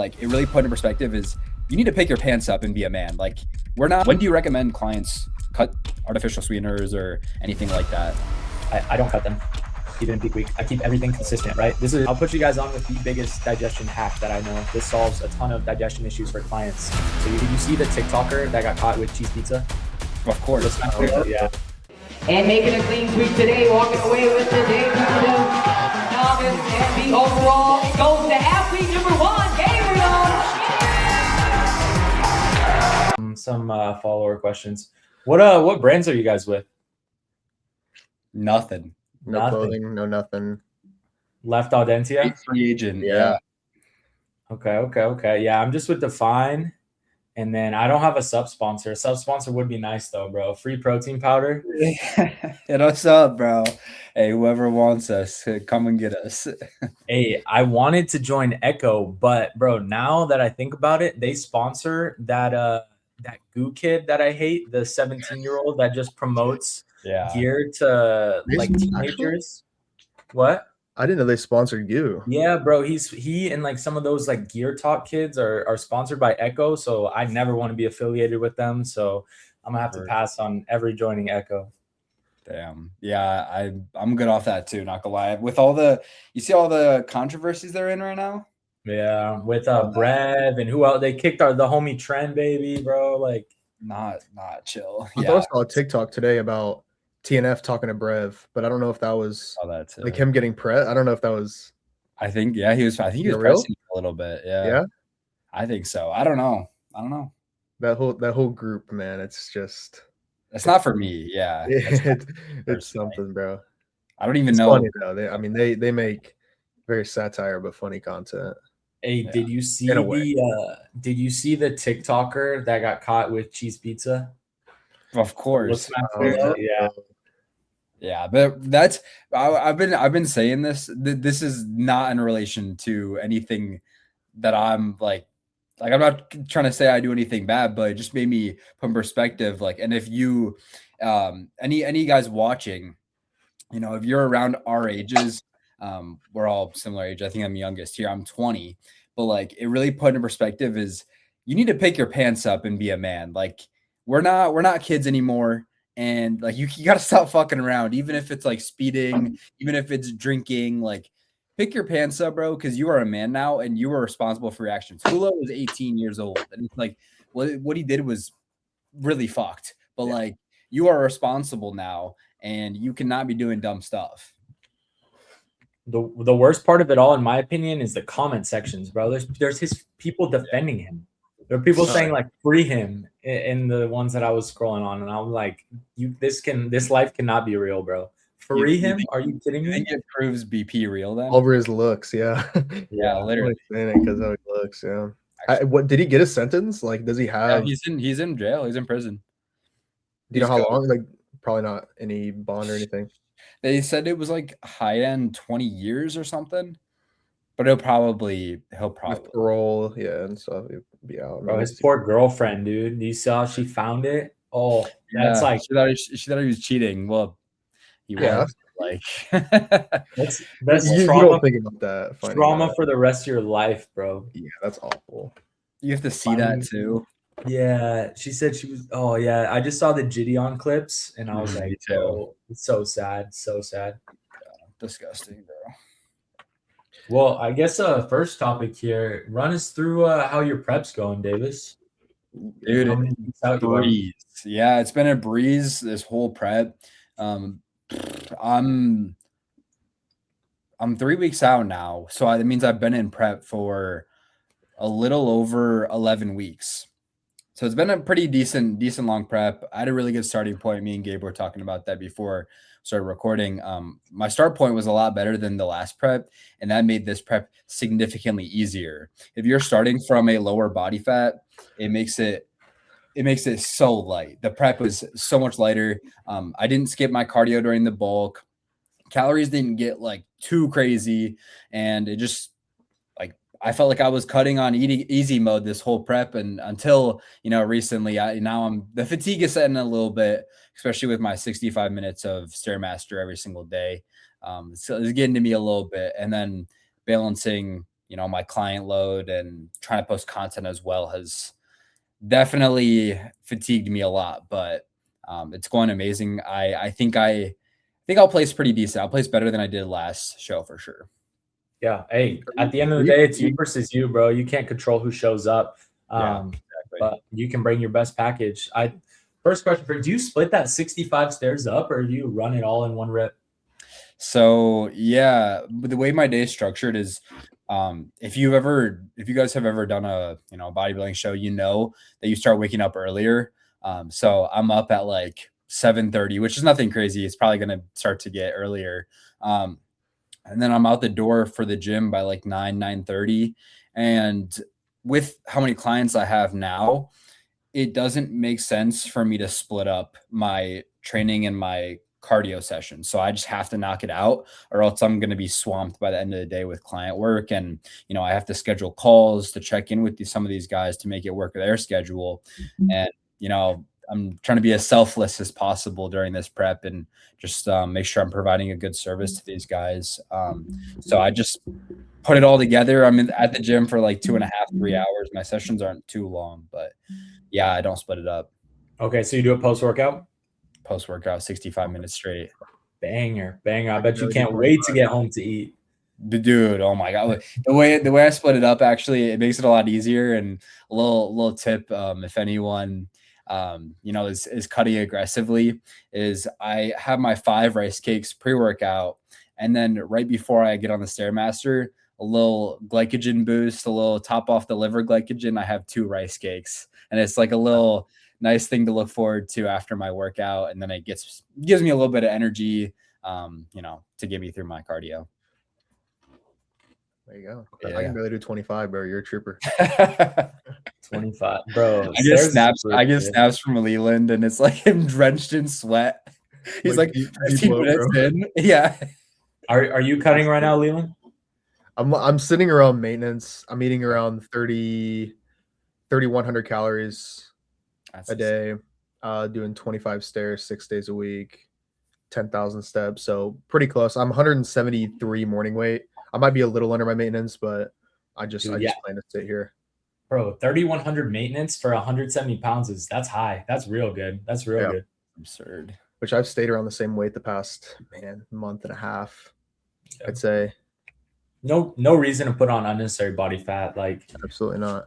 like it really put in perspective is you need to pick your pants up and be a man. Like when do you recommend clients cut artificial sweeteners or anything like that? I don't cut them, even in peak week. I keep everything consistent, right? I'll put you guys on with the biggest digestion hack that I know. This solves a ton of digestion issues for clients. So did you see the TikToker that got caught with cheese pizza? Of course. Yeah. And making a clean sweep today, walking away with the debut novice and the overall goes to athlete number 1, Gabriel. Some follower questions. What brands are you guys with? Nothing. No clothing, no nothing. Left Audentia? Free agent. Yeah. Okay. Yeah, I'm just with Define. And then I don't have a sub sponsor. A sub sponsor would be nice though, bro. Free protein powder. Hit us up, bro. Hey, whoever wants us, come and get us. Hey, I wanted to join Echo, but bro, now that I think about it, they sponsor that goo kid that I hate, the 17-year-old that just promotes gear to like teenagers. What? I didn't know they sponsored you. Yeah, bro. He and like some of those like gear talk kids are sponsored by Echo, so I never want to be affiliated with them. So I'm gonna have to pass on ever joining Echo. Damn. Yeah, I'm good off that too, not gonna lie. With you see all the controversies they're in right now? Yeah, with Brev and who else? They kicked the homie Trend baby, bro. Like not chill. I thought I saw a TikTok today about TNF talking to Brev, but I don't know if that was like him getting press. I don't know if that was. I think he was pressing a little bit. Yeah. I think so. I don't know. That whole group, man. It's not for me. Yeah. It's something, bro. I don't even know. Funny, though. They make very satire but funny content. Hey, did you see the TikToker that got caught with cheese pizza? Of course. Yeah. Yeah, but I've been saying this. This is not in relation to anything that I'm like I'm not trying to say I do anything bad, but it just made me put in perspective. Like, and if you, any guys watching, if you're around our ages, we're all similar age. I think I'm youngest here. I'm 20, but like it really put in perspective is you need to pick your pants up and be a man. Like we're not kids anymore. And like you got to stop fucking around, even if it's like speeding, even if it's drinking. Like, pick your pants up, bro, because you are a man now, and you are responsible for your actions. Hula was 18 years old, and it's like what he did was really fucked. But like, you are responsible now, and you cannot be doing dumb stuff. The worst part of it all, in my opinion, is the comment sections, bro. There's his people defending him. There are people saying like free him in the ones that I was scrolling on, and I'm like, this life cannot be real, bro. Free him? Are you kidding me? I think it proves BP real then. Over his looks, yeah. Yeah, literally. Because how he looks, yeah. What did he get a sentence? Like, does he have? Yeah, he's in jail. He's in prison. Do you know how long? Like, probably not any bond or anything. They said it was like high end 20 years or something. But he'll probably with parole, and stuff. He'll be out. Bro, his poor girlfriend, dude. You saw she found it. Oh, that's like she thought he was cheating. Well, he was. Like that's you trauma. Don't think about that. Trauma for the rest of your life, bro. Yeah, that's awful. You have to see that too. Yeah, she said she was. Oh yeah, I just saw the Gideon clips, and I was like, oh, it's so sad, so sad. Yeah, disgusting, bro. Well, I guess first topic here. Run us through how your prep's going, Davis. Dude, breeze. Yeah, it's been a breeze this whole prep. I'm 3 weeks out now, so that means I've been in prep for a little over 11 weeks. So it's been a pretty decent long prep. I had a really good starting point. Me and Gabe were talking about that before started recording. My start point was a lot better than the last prep, and that made this prep significantly easier. If you're starting from a lower body fat, it makes it so light. The prep was so much lighter. I didn't skip my cardio during the bulk. Calories didn't get like too crazy, and it just I felt like I was cutting on eating easy mode this whole prep, and until recently, the fatigue is setting a little bit, especially with my 65 minutes of Stairmaster every single day. So it's getting to me a little bit, and then balancing my client load and trying to post content as well has definitely fatigued me a lot, but it's going amazing. I think I'll place pretty decent. I'll place better than I did last show for sure. Yeah. Hey, at the end of the day, it's you versus you, bro. You can't control who shows up. Exactly. But you can bring your best package. First question for you, do you split that 65 stairs up or do you run it all in one rep? So yeah, the way my day is structured is if you guys have ever done a bodybuilding show, that you start waking up earlier. So I'm up at like 7:30, which is nothing crazy. It's probably going to start to get earlier. And then I'm out the door for the gym by like 9:30. And with how many clients I have now, it doesn't make sense for me to split up my training and my cardio session. So I just have to knock it out or else I'm going to be swamped by the end of the day with client work. And, I have to schedule calls to check in with some of these guys to make it work with their schedule. And, I'm trying to be as selfless as possible during this prep and just make sure I'm providing a good service to these guys. So I just put it all together. I'm at the gym for like 2.5, 3 hours. My sessions aren't too long, but yeah, I don't split it up. Okay. So you do a post-workout? Post-workout, 65 minutes straight. Banger. I bet you can't wait to get home to eat. Dude, oh my God. The way I split it up, actually, it makes it a lot easier. And a little tip, if anyone is cutting aggressively, is I have my 5 rice cakes pre-workout, and then right before I get on the Stairmaster, a little glycogen boost, a little top off the liver glycogen. I have 2 rice cakes, and it's like a little nice thing to look forward to after my workout, and then it gives me a little bit of energy, to get me through my cardio. There you go. Yeah. I can barely do 25, bro. You're a trooper. 25, bro. I get snaps from Leland, and it's like him drenched in sweat. He's like 15 minutes in. Yeah. Are you cutting right now, Leland? I'm sitting around maintenance. I'm eating around 3,100 calories a day, doing 25 stairs 6 days a week, 10,000 steps. So pretty close. I'm 173 morning weight. I might be a little under my maintenance, but I just plan to sit here. Bro, 3,100 maintenance for 170 pounds that's high. That's real good. That's real good. Absurd. Which I've stayed around the same weight the past month and a half. Yeah. I'd say. No reason to put on unnecessary body fat. Like absolutely not.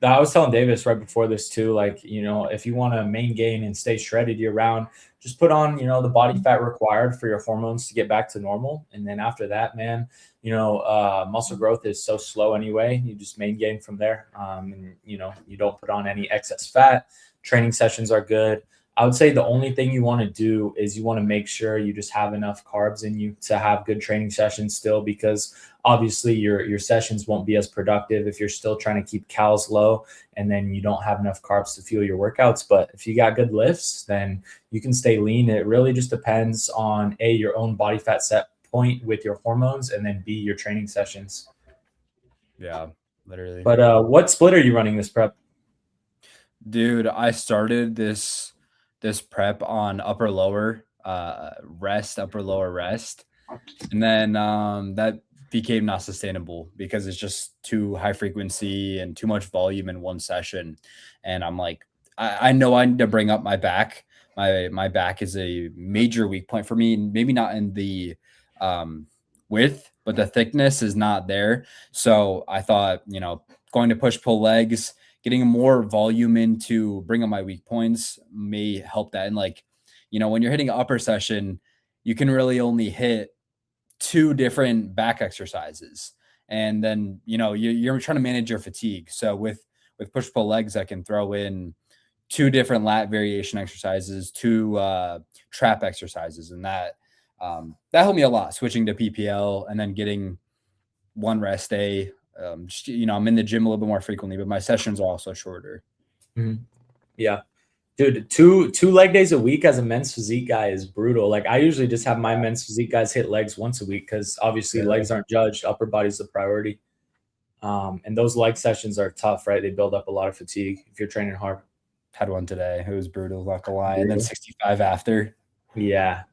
I was telling Davis right before this too, like, if you want to main gain and stay shredded year round, just put on, the body fat required for your hormones to get back to normal. And then after that, man, muscle growth is so slow anyway. You just main gain from there. And you don't put on any excess fat. Training sessions are good. I would say the only thing you want to do is you want to make sure you just have enough carbs in you to have good training sessions still, because obviously your sessions won't be as productive if you're still trying to keep calories low and then you don't have enough carbs to fuel your workouts. But if you got good lifts, then you can stay lean. It really just depends on your own body fat set point with your hormones, and then B, your training sessions. Yeah, literally. But what split are you running this prep? Dude, I started this prep on upper lower rest, and then that became not sustainable because it's just too high frequency and too much volume in one session. And I'm like, I know I need to bring up my back. My back is a major weak point for me. Maybe not in the width, but the thickness is not there. So I thought, going to push-pull legs, getting more volume in to bring up my weak points may help that. And when you're hitting an upper session, you can really only hit 2 different back exercises. And then, you're trying to manage your fatigue. So with push-pull legs, I can throw in 2 different lat variation exercises, 2 trap exercises. And that helped me a lot, switching to PPL and then getting 1 rest day. I'm in the gym a little bit more frequently, but my sessions are also shorter. Mm-hmm. Yeah, dude, two leg days a week as a men's physique guy is brutal. Like I usually just have my men's physique guys hit legs once a week because obviously legs aren't judged. Upper body's the priority. And those leg sessions are tough, right? They build up a lot of fatigue if you're training hard. Had one today. It was brutal, not gonna lie. And then 65 after. Yeah.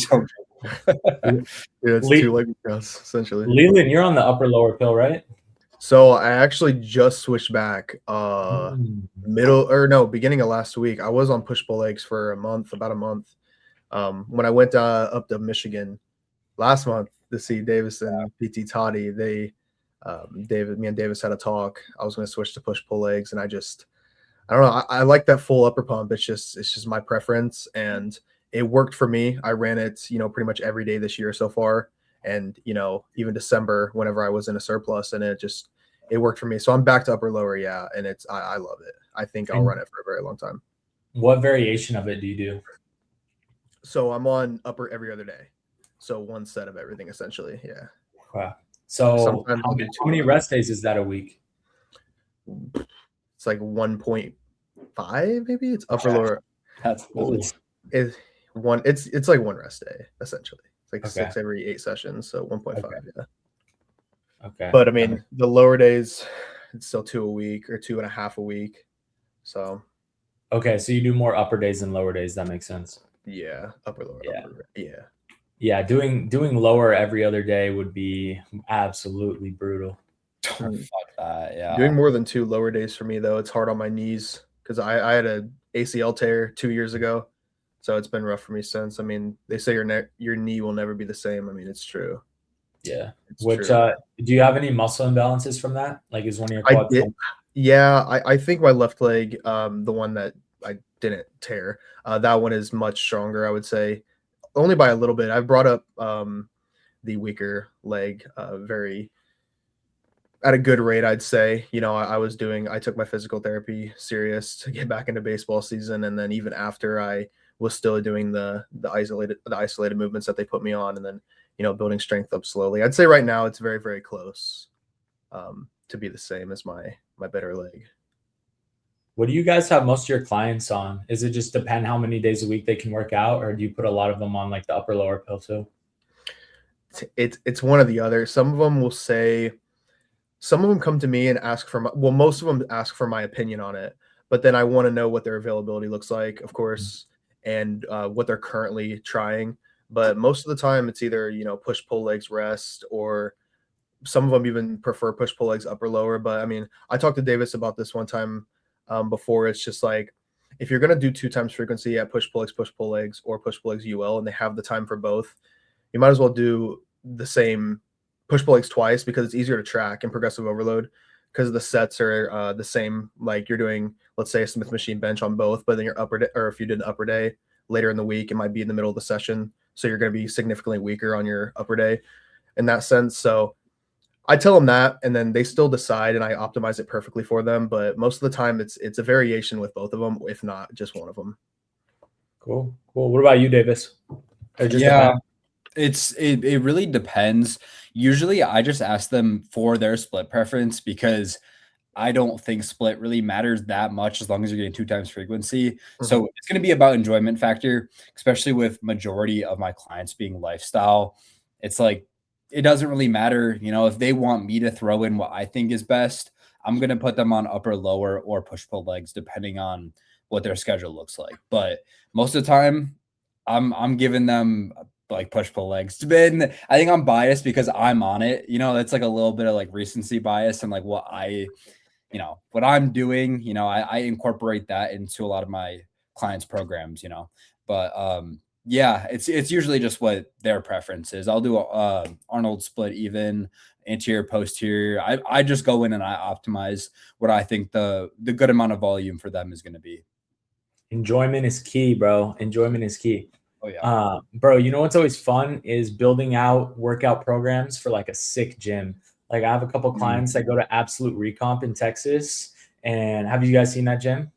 So Dude, it's Le- 2 leg workouts essentially. Leland, you're on the upper lower pill, right? So I actually just switched back beginning of last week. I was on push-pull legs for about a month. When I went up to Michigan last month to see Davis and PT Toddy, me and Davis had a talk. I was going to switch to push-pull legs, and I don't know. I like that full upper pump. It's just my preference, and it worked for me. I ran it, pretty much every day this year so far, and even December whenever I was in a surplus, and it worked for me. So I'm back to upper lower, yeah, and I love it. I think I'll run it for a very long time. What variation of it do you do? So I'm on upper every other day, so one set of everything essentially, yeah. Wow. So Sometimes how many rest days is that a week? It's like 1.5 maybe. It's upper lower. That's cool. It's like one rest day essentially. It's like 6 every 8 sessions, so 1.5. Yeah. Okay. But I mean, the lower days, it's still 2 a week or 2.5 a week. So. Okay, so you do more upper days than lower days. That makes sense. Yeah, upper lower. Yeah. Yeah. Yeah, doing lower every other day would be absolutely brutal. Fuck that. Yeah. Doing more than 2 lower days for me though, it's hard on my knees because I had a ACL tear 2 years ago, so it's been rough for me since. I mean, they say your knee will never be the same. I mean, it's true. Yeah. It's Which true. Do you have any muscle imbalances from that? Like, is one of your quads? Yeah, I think my left leg, the one that I didn't tear, that one is much stronger, I would say, only by a little bit. I've brought up the weaker leg very at a good rate, I'd say. I took my physical therapy serious to get back into baseball season, and then even after, I was still doing the isolated movements that they put me on, and then building strength up slowly. I'd say right now it's very, very close to be the same as my better leg. What do you guys have most of your clients on? Is it just depend how many days a week they can work out, or do you put a lot of them on like the upper lower pill too? It's one or the other. Some of them come to me and ask most of them ask for my opinion on it, but then I want to know what their availability looks like, of course, and what they're currently trying. But most of the time it's either, push-pull legs rest, or some of them even prefer push-pull legs upper lower. But I mean, I talked to Davis about this one time before. It's just like, if you're going to do 2 times frequency at push-pull legs, or push-pull legs UL, and they have the time for both, you might as well do the same push-pull legs twice, because it's easier to track in progressive overload, because the sets are the same. Like, you're doing, let's say, a Smith machine bench on both, but then your upper day, or if you did an upper day later in the week, it might be in the middle of the session, so you're going to be significantly weaker on your upper day in that sense. So I tell them that, and then they still decide, and I optimize it perfectly for them. But most of the time it's a variation with both of them, if not just one of them. Cool. What about you, Davis? It really depends. Usually I just ask them for their split preference, because I don't think split really matters that much as long as you're getting 2 times frequency. Mm-hmm. So it's going to be about enjoyment factor, especially with majority of my clients being lifestyle. It's like, it doesn't really matter. If they want me to throw in what I think is best, I'm going to put them on upper, lower, or push-pull legs, depending on what their schedule looks like. But most of the time I'm giving them like push-pull legs. I think I'm biased because I'm on it. That's like a little bit of like recency bias, and like what I'm doing, I incorporate that into a lot of my clients' programs, but yeah, it's usually just what their preference is. I'll do Arnold split, even anterior, posterior. I just go in and I optimize what I think the good amount of volume for them is going to be. Enjoyment is key, bro. Enjoyment is key. Oh yeah. Bro, what's always fun is building out workout programs for like a sick gym. Like, I have a couple clients that go to Absolute Recomp in Texas. And have you guys seen that gym?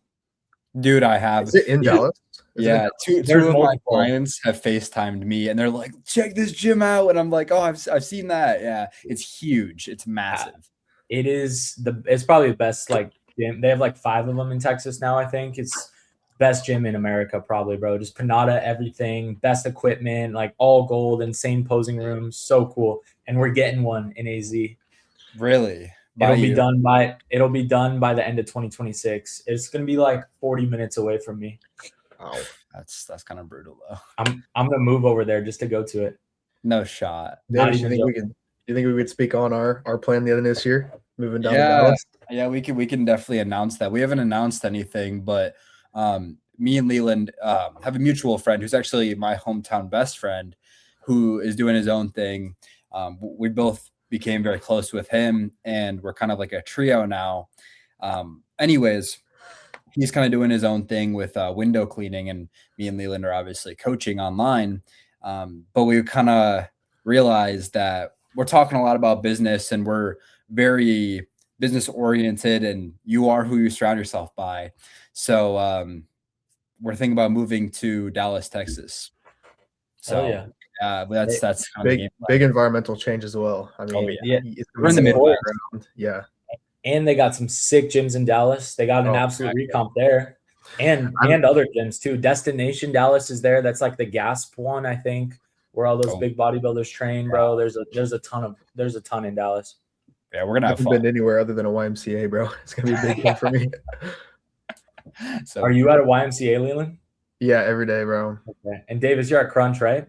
Dude, I have. Is it in Dallas? Yeah, two of my clients have FaceTimed me, and they're like, check this gym out. And I'm like, oh, I've seen that. Yeah, it's huge. It's massive. It's probably the best like gym. They have like 5 of them in Texas now, I think. It's best gym in America, probably, bro. Just Panada, everything, best equipment, like all gold, insane posing rooms, so cool. And we're getting one in AZ. Really? It'll be done by the end of 2026. It's gonna be like 40 minutes away from me. Wow, That's kind of brutal though. I'm gonna move over there just to go to it. No shot. Not Davis, you even think joking. you think we could speak on our plan the end of this year, moving down to Yeah, Dallas? yeah, we can definitely announce that. We haven't announced anything, but me and Leland have a mutual friend who's actually my hometown best friend, who is doing his own thing. We both became very close with him, and we're kind of like a trio now. Anyways, he's kind of doing his own thing with window cleaning, and me and Leland are obviously coaching online. But we kind of realized that we're talking a lot about business, and we're very business oriented, and you are who you surround yourself by. So we're thinking about moving to Dallas, Texas. So yeah. that's kind of the game plan. Big environmental change as well. I mean, Yeah. we're in the Midwest. Yeah. And they got some sick gyms in Dallas. They got an absolute recomp there, and other gyms too. Destination Dallas is there. That's like the Gasp one, I think, where all those big bodybuilders train, bro. There's a ton in Dallas. Yeah, we're gonna have haven't fun. been anywhere other than a YMCA, bro. It's gonna be a big one for me. So, are you at a YMCA, Leland? Yeah, every day, bro. Okay. And Davis, you're at Crunch, right?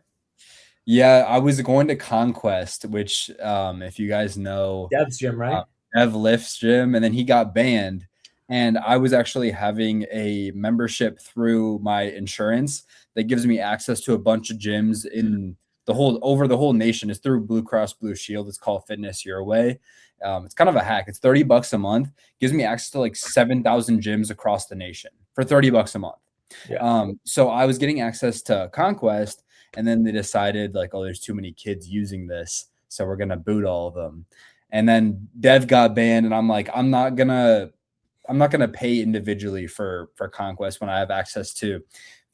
Yeah, I was going to Conquest, which if you guys know, Dev's gym, right? Dev Lift's gym, and then he got banned. And I was actually having a membership through my insurance that gives me access to a bunch of gyms in the whole nation. It's through Blue Cross Blue Shield. It's called Fitness Your Way. It's kind of a hack. It's $30 a month. Gives me access to like 7,000 gyms across the nation for $30 a month. Yeah. So I was getting access to Conquest, and then they decided like, oh, there's too many kids using this, so we're gonna boot all of them. And then Dev got banned, and I'm like, I'm not gonna pay individually for Conquest when I have access to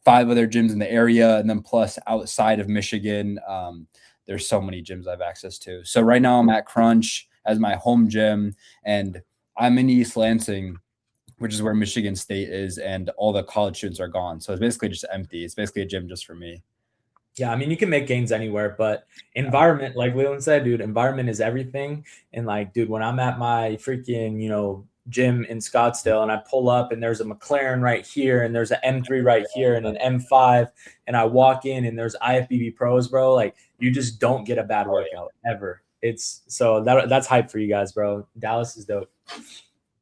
5 other gyms in the area, and then plus outside of Michigan, there's so many gyms I have access to. So right now I'm at Crunch as my home gym, and I'm in East Lansing, which is where Michigan State is, and all the college students are gone. So it's basically just empty. It's basically a gym just for me. Yeah, I mean, you can make gains anywhere, but environment, like Leland said, dude, environment is everything. And like, dude, when I'm at my freaking, gym in Scottsdale and I pull up and there's a McLaren right here and there's an M3 right here and an M5, and I walk in and there's IFBB pros, bro, like you just don't get a bad workout ever. That's hype for you guys, bro. Dallas is dope.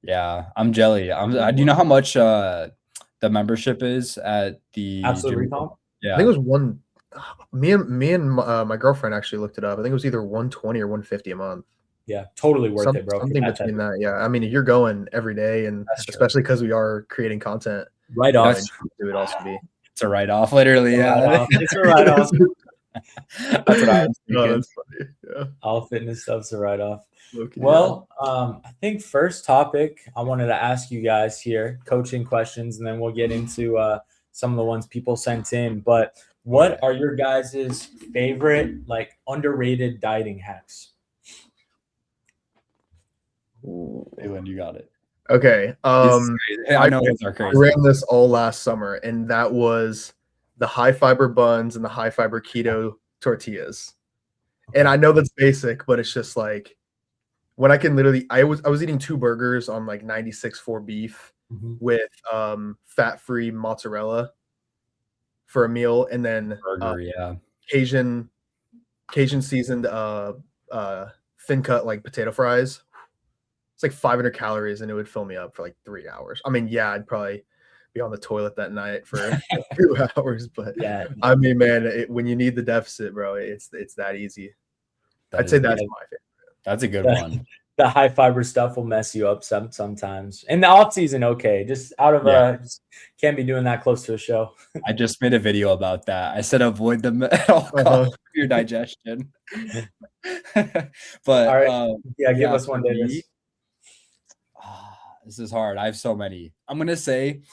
Yeah, I'm jelly. Do you know how much the membership is at the Absolute gym? Recomp? Yeah, I think it was one. Me and my girlfriend actually looked it up. I think it was either 120 or 150 a month. Yeah, totally worth it, bro. Something between that. Yeah, I mean, if you're going every day, and especially because we are creating content, right off, it would also be. It's a write-off, literally. Yeah, it's a write-off. That's what I was thinking. That's funny. Yeah. All fitness stuff's a write-off. Well, I think first topic I wanted to ask you guys here, coaching questions, and then we'll get into some of the ones people sent in. But what are your guys' favorite, like, underrated dieting hacks? Leland, you got it. Okay. I know those are crazy. I ran this all last summer, and that was the high fiber buns and the high fiber keto tortillas. And I know that's basic, but it's just like when I can literally, I was eating 2 burgers on like 96.4 beef with fat-free mozzarella for a meal, and then Cajun seasoned thin cut like potato fries. It's like 500 calories, and it would fill me up for like 3 hours. I mean, yeah, I'd probably be on the toilet that night for 2 hours, but yeah, I mean, man, when you need the deficit, bro, it's that easy. I'd say that's my favorite. That's a good one. The high fiber stuff will mess you up sometimes. In the off season, okay, just out of just can't be doing that close to a show. I just made a video about that. I said avoid them at all costs for your digestion. But all right, give us one, Davis. This is hard. I have so many. I'm gonna say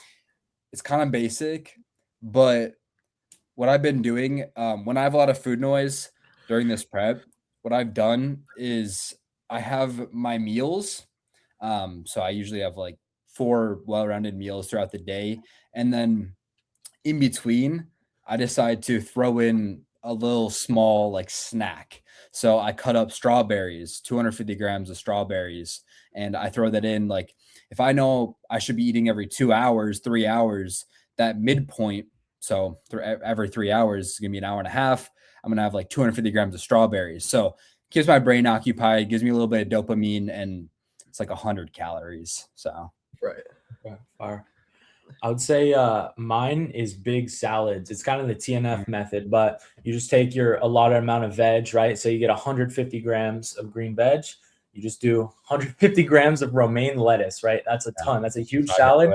it's kind of basic, but what I've been doing when I have a lot of food noise during this prep, what I've done is I have my meals. So I usually have like 4 well-rounded meals throughout the day. And then in between, I decide to throw in a little small like snack. So I cut up strawberries, 250 grams of strawberries, and I throw that in. Like if I know I should be eating every 2 hours, 3 hours, that midpoint So every 3 hours is gonna be an hour and a half. I'm gonna have like 250 grams of strawberries. So keeps my brain occupied, gives me a little bit of dopamine, and it's like 100 calories. So Right. Okay, fire. I would say mine is big salads. It's kind of the TNF method, but you just take your allotted amount of veg, right? So you get 150 grams of green veg. You just do 150 grams of romaine lettuce, right? That's a ton. That's a huge salad.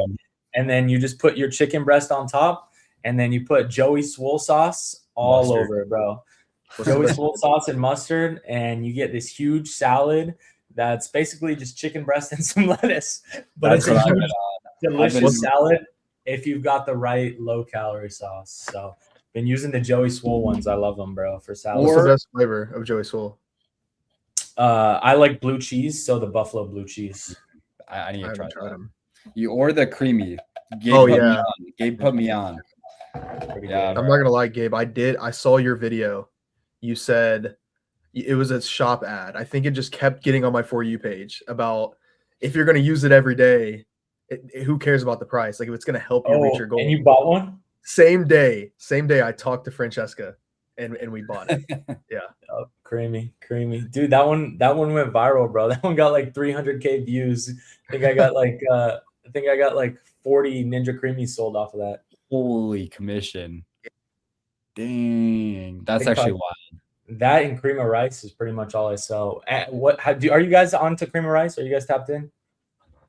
And then you just put your chicken breast on top, and then you put Joey Swole sauce all over it, bro. Joey Swole sauce and mustard, and you get this huge salad that's basically just chicken breast and some lettuce. But it's a huge, delicious salad if you've got the right low-calorie sauce. So been using the Joey Swole ones. I love them, bro, for salad. What's the best flavor of Joey Swole? I like blue cheese, so the buffalo blue cheese. I need to try them. You or the creamy. Gabe put me on. Yeah, I'm not gonna lie, Gabe. I saw your video. You said it was a shop ad. I think it just kept getting on my For You page about if you're gonna use it every day, who cares about the price? Like if it's gonna help you reach your goal. And you bought one? Same day, I talked to Francesca and we bought it. Yeah. Oh, creamy. Dude, that one went viral, bro. That one got like 300K views. I think I got like 40 Ninja Creamies sold off of that. Holy commission. Dang. That's actually wild. That and cream of rice is pretty much all I sell. Are you guys onto cream of rice? Are you guys tapped in?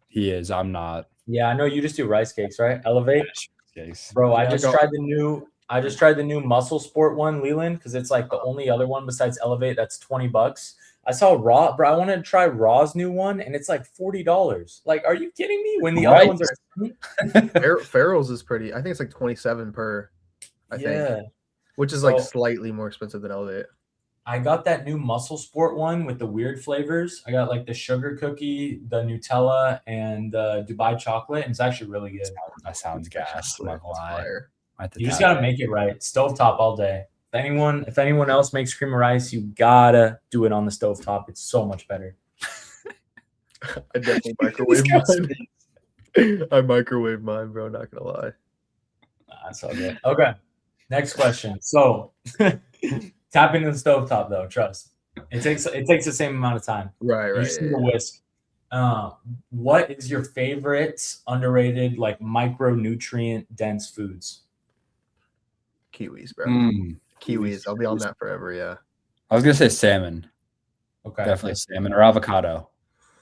He is. I'm not. Yeah, I know you just do rice cakes, right? Elevate. Cakes. Bro, I just tried the new Muscle Sport one, Leland, because it's like the only other one besides Elevate that's $20. I saw Raw, bro. I wanted to try Raw's new one, and it's like $40. Like, are you kidding me? When the other ones are Farrell's is pretty. I think it's like 27 per. I think, which is like slightly more expensive than Elevate. I got that new Muscle Sport one with the weird flavors. I got like the sugar cookie, the Nutella, and Dubai chocolate, and it's actually really good. That sounds gas. I'm not gonna lie. You just gotta make it right. Stovetop all day. If anyone else makes cream of rice, you gotta do it on the stovetop. It's so much better. I definitely microwave mine. I microwave mine, bro. Not gonna lie. That's all good. Okay, next question. So, tap into the stovetop though. Trust. It takes the same amount of time. Right. You just need to whisk. What is your favorite underrated like micronutrient dense foods? Kiwis, bro. Kiwis. I'll be on that forever. Yeah. I was gonna say salmon. Okay. Definitely salmon or avocado.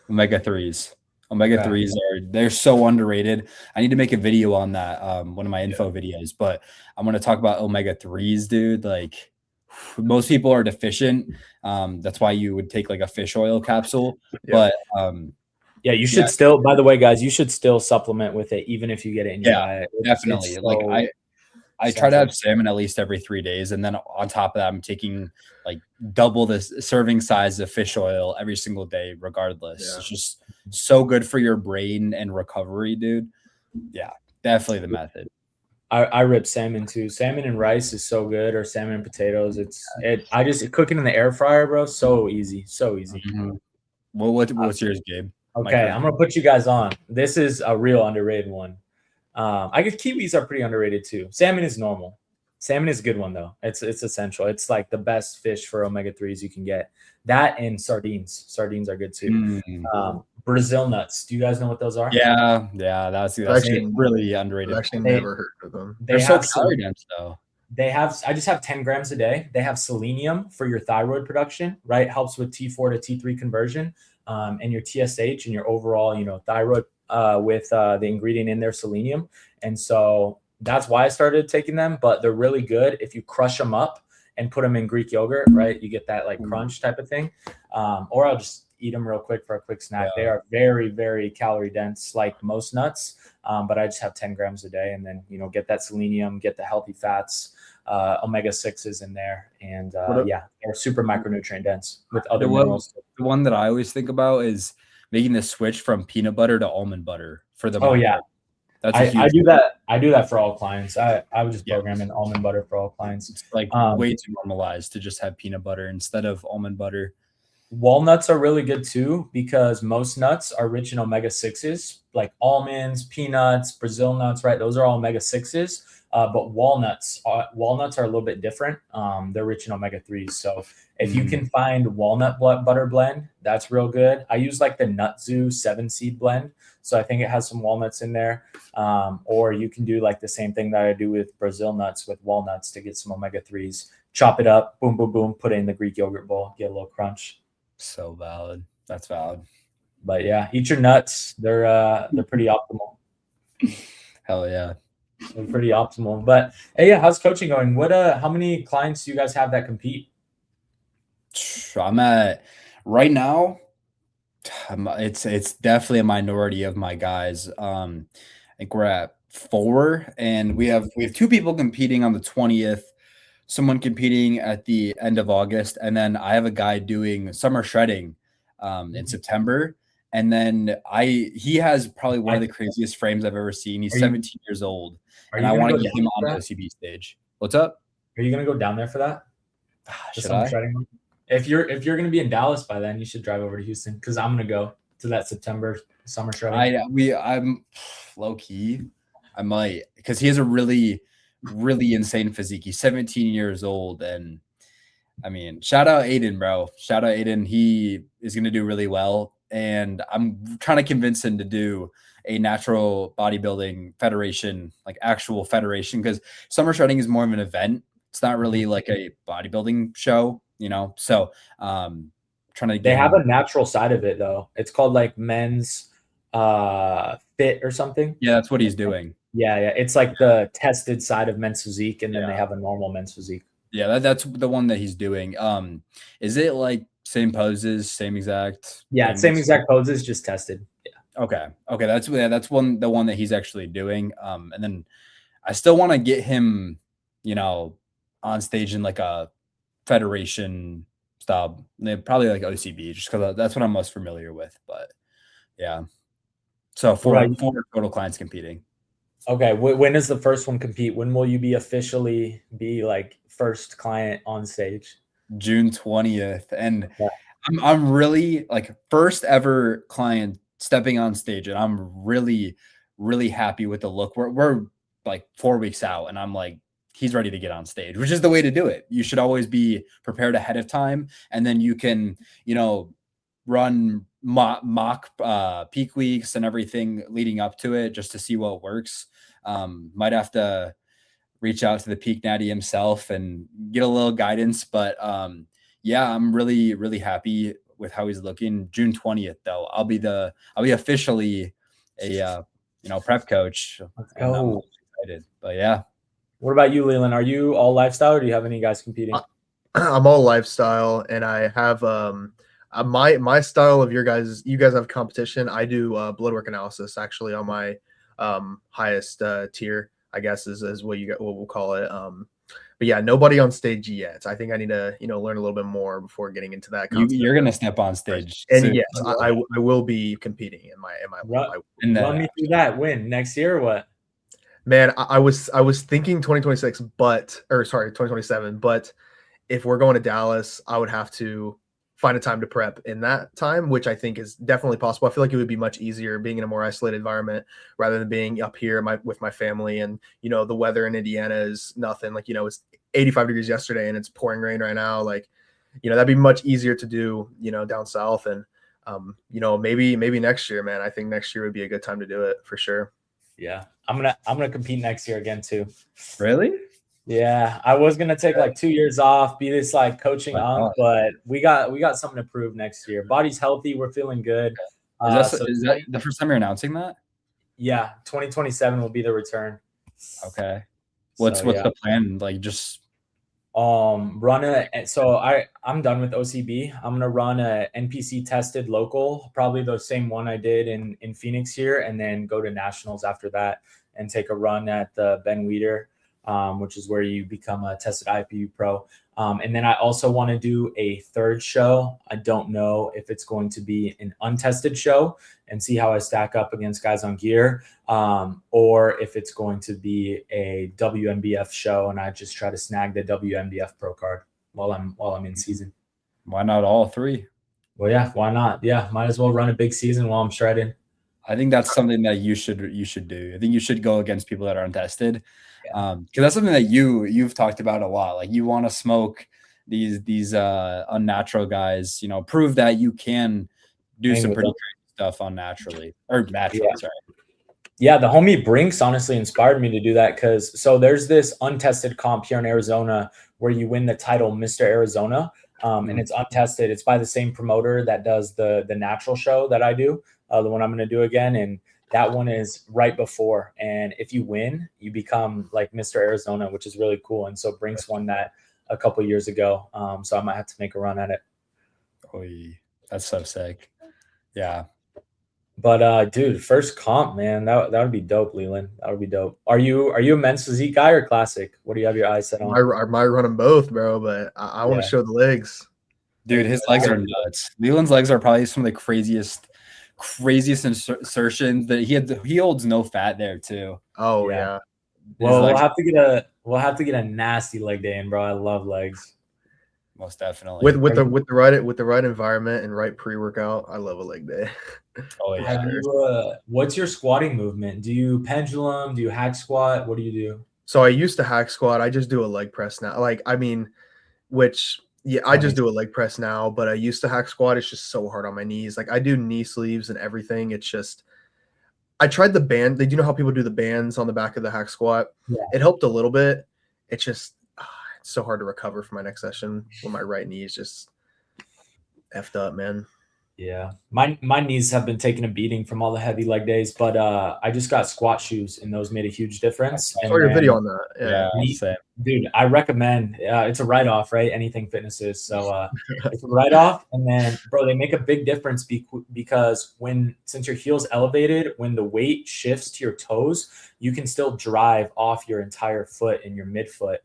Omega-3s. Omega-3s they're so underrated. I need to make a video on that. One of my info videos, but I'm gonna talk about omega-3s, dude. Like most people are deficient. That's why you would take like a fish oil capsule. But you should still, by the way, guys, you should still supplement with it, even if you get it in your diet. Definitely. Like I try to have salmon at least every 3 days. And then on top of that, I'm taking like double the serving size of fish oil every single day, regardless. Yeah. It's just so good for your brain and recovery, dude. Yeah, definitely the method. I rip salmon too. Salmon and rice is so good, or salmon and potatoes. I just cook it in the air fryer, bro. So easy. Mm-hmm. Well, what's yours, Gabe? Okay, I'm gonna put you guys on. This is a real underrated one. I guess kiwis are pretty underrated too. Salmon is normal. Salmon is a good one though. It's essential. It's like the best fish for omega-3s you can get. That and sardines. Sardines are good too. Brazil nuts. Do you guys know what those are? Yeah. That's actually really underrated. I've actually never heard of them. They're so calorie dense though. I just have 10 grams a day. They have selenium for your thyroid production, right? Helps with T4 to T3 conversion, and your TSH and your overall, thyroid with the ingredient in there, selenium. And so that's why I started taking them, but they're really good if you crush them up and put them in Greek yogurt, right? You get that like crunch type of thing. Or I'll just eat them real quick for a quick snack. They are very, very calorie dense, like most nuts. But I just have 10 grams a day, and then, get that selenium, get the healthy fats, omega-6s in there. And they're super micronutrient dense with other minerals. The one that I always think about is making the switch from peanut butter to almond butter for the That's I do that. I do that for all clients. I would just program in almond butter for all clients. It's like way too normalized to just have peanut butter instead of almond butter. Walnuts are really good too, because most nuts are rich in omega-6s, like almonds, peanuts, Brazil nuts, right? Those are all omega-6s. But walnuts are a little bit different. They're rich in omega-3s. So if you can find walnut butter blend, that's real good. I use like the Nutzu 7-seed blend. So I think it has some walnuts in there. Or you can do like the same thing that I do with Brazil nuts with walnuts to get some omega-3s. Chop it up, boom, boom, boom, put it in the Greek yogurt bowl, get a little crunch. So valid. That's valid. But yeah, eat your nuts. They're pretty optimal. Hell yeah. They're pretty optimal. But hey, yeah, how's coaching going? How many clients do you guys have that compete? I'm at right now. It's definitely a minority of my guys. I think we're at 4, and we have 2 people competing on the 20th. Someone competing at the end of August, and then I have a guy doing summer shredding in September. And then he has probably one of the craziest frames I've ever seen. He's 17 years old, and I want to get him on the OCB stage. What's up? Are you gonna go down there for that? Should I? Shredding? If you're gonna be in Dallas by then, you should drive over to Houston because I'm gonna go to that September summer shredding. I'm low key. I might, because he has a really insane physique. He's 17 years old, and I mean, shout out Aiden, bro. Shout out Aiden. He is gonna do really well. And I'm trying to convince him to do a natural bodybuilding federation, like actual federation, because summer shredding is more of an event. It's not really like a bodybuilding show, you know? So trying to They have a natural side of it though. It's called like men's fit or something. Yeah, that's what he's doing. Yeah. It's like the tested side of men's physique, and then they have a normal men's physique. Yeah, that's the one that he's doing. Is it like same poses, same exact? Yeah, same exact poses, just tested. Yeah. Okay. That's the one that he's actually doing. And then I still want to get him, you know, on stage in like a federation style, probably like OCB, just because that's what I'm most familiar with. But yeah, so 4 total clients competing. Okay, when does the first one compete? When will you be officially like first client on stage? June 20th, and I'm really like first ever client stepping on stage, and I'm really happy with the look. We're like 4 weeks out, and I'm like, he's ready to get on stage, which is the way to do it. You should always be prepared ahead of time, and then you can, you know, run mock peak weeks and everything leading up to it just to see what works. Might have to reach out to the peak Natty himself and get a little guidance, but yeah, I'm really happy with how he's looking. June 20th though, I'll be officially a prep coach. I'm excited. But yeah. What about you, Leland? Are you all lifestyle, or do you have any guys competing? I'm all lifestyle, and I have my style of you guys have competition. I do blood work analysis actually on my highest tier, I guess is what we'll call it. But yeah, nobody on stage yet. I think I need to learn a little bit more before getting into that. You're gonna step on stage, and yes, I will be competing in my run me through that. When next year or what? Man, I was thinking 2026, 2027. But if we're going to Dallas, I would have to find a time to prep in that time, which I think is definitely possible. I feel like it would be much easier being in a more isolated environment rather than being up here with my family. And, the weather in Indiana is nothing. Like, it's 85 degrees yesterday and it's pouring rain right now. Like, that'd be much easier to do, down south. And, maybe next year, man. I think next year would be a good time to do it for sure. Yeah. I'm gonna compete next year again too. Really? Yeah, I was gonna take like 2 years off, be this like coaching but we got something to prove next year. Body's healthy, we're feeling good. Is that the first time you're announcing that? Yeah, 2027 will be the return. Okay. What's the plan? Like just I'm done with OCB. I'm gonna run a NPC tested local, probably the same one I did in Phoenix here, and then go to nationals after that and take a run at the Ben Weider, which is where you become a tested IPU pro. And then I also want to do a third show. I don't know if it's going to be an untested show and see how I stack up against guys on gear, or if it's going to be a WNBF show and I just try to snag the WNBF pro card while I'm in season. Why not all 3? Well, yeah, why not? Yeah, might as well run a big season while I'm shredding. I think that's something that you should do. I think you should go against people that are untested. Because that's something that you've talked about a lot. Like you want to smoke these unnatural guys, you know, prove that you can do some pretty crazy stuff unnaturally or naturally. Sorry. Yeah, the homie Brinks honestly inspired me to do that because there's this untested comp here in Arizona where you win the title Mr. Arizona, and it's untested. It's by the same promoter that does the natural show that I do, the one I'm going to do again, and that one is right before. And if you win, you become like Mr. Arizona, which is really cool. And so Brinks won that a couple years ago, so I might have to make a run at it. Oh, that's so sick. Yeah. But dude, first comp, man, that would be dope, Leland. That would be dope. Are you a men's physique guy or classic? What do you have your eyes set on? I might run them both, bro, but I want to show the legs. Dude, his legs are nuts. Leland's legs are probably some of the craziest insertions that he holds no fat there too. Oh yeah. Well, we'll have to get a nasty leg day in, bro. I love legs. Most definitely. With the right environment and right pre-workout, I love a leg day. Oh yeah. What's your squatting movement? Do you pendulum? Do you hack squat? What do you do? So I used to hack squat. I just do a leg press now. I just do a leg press now, but I used to hack squat. It's just so hard on my knees. Like I do knee sleeves and everything. It's just, I tried the band. Do you know how people do the bands on the back of the hack squat? Yeah. It helped a little bit. It's just, it's so hard to recover for my next session when my right knee is just effed up, man. Yeah, my knees have been taking a beating from all the heavy leg days, but I just got squat shoes, and those made a huge difference. I saw your video on that. Yeah, dude, I recommend. It's a write-off, right? Anything fitness is. So it's a write-off, and then, bro, they make a big difference because since your heel's elevated, when the weight shifts to your toes, you can still drive off your entire foot and your midfoot.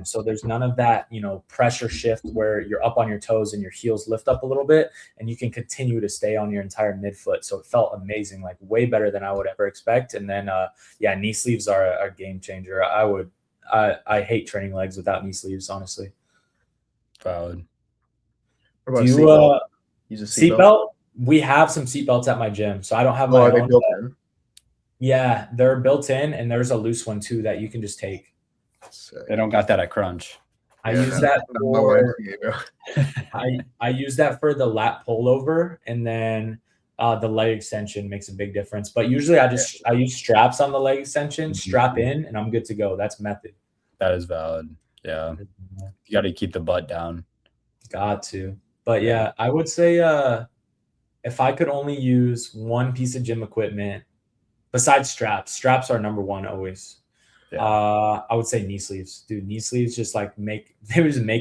So there's none of that, pressure shift where you're up on your toes and your heels lift up a little bit, and you can continue to stay on your entire midfoot. So it felt amazing, like way better than I would ever expect. And then, knee sleeves are a game changer. I hate training legs without knee sleeves, honestly. Valid. What about Do you use a seatbelt? We have some seatbelts at my gym, so I don't have my are they own. built in? Yeah, they're built in, and there's a loose one too that you can just take. They don't got that at Crunch. I use that for I use that for the lat pullover, and then the leg extension makes a big difference. But usually I use straps on the leg extension, strap in, and I'm good to go. That's method. That is valid. Yeah, you got to keep the butt down. Got to. But yeah, I would say if I could only use one piece of gym equipment besides straps are number one always. Yeah. I would say knee sleeves, dude. Knee sleeves just make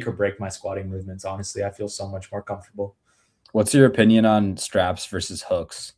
or break my squatting movements. Honestly, I feel so much more comfortable. What's your opinion on straps versus hooks?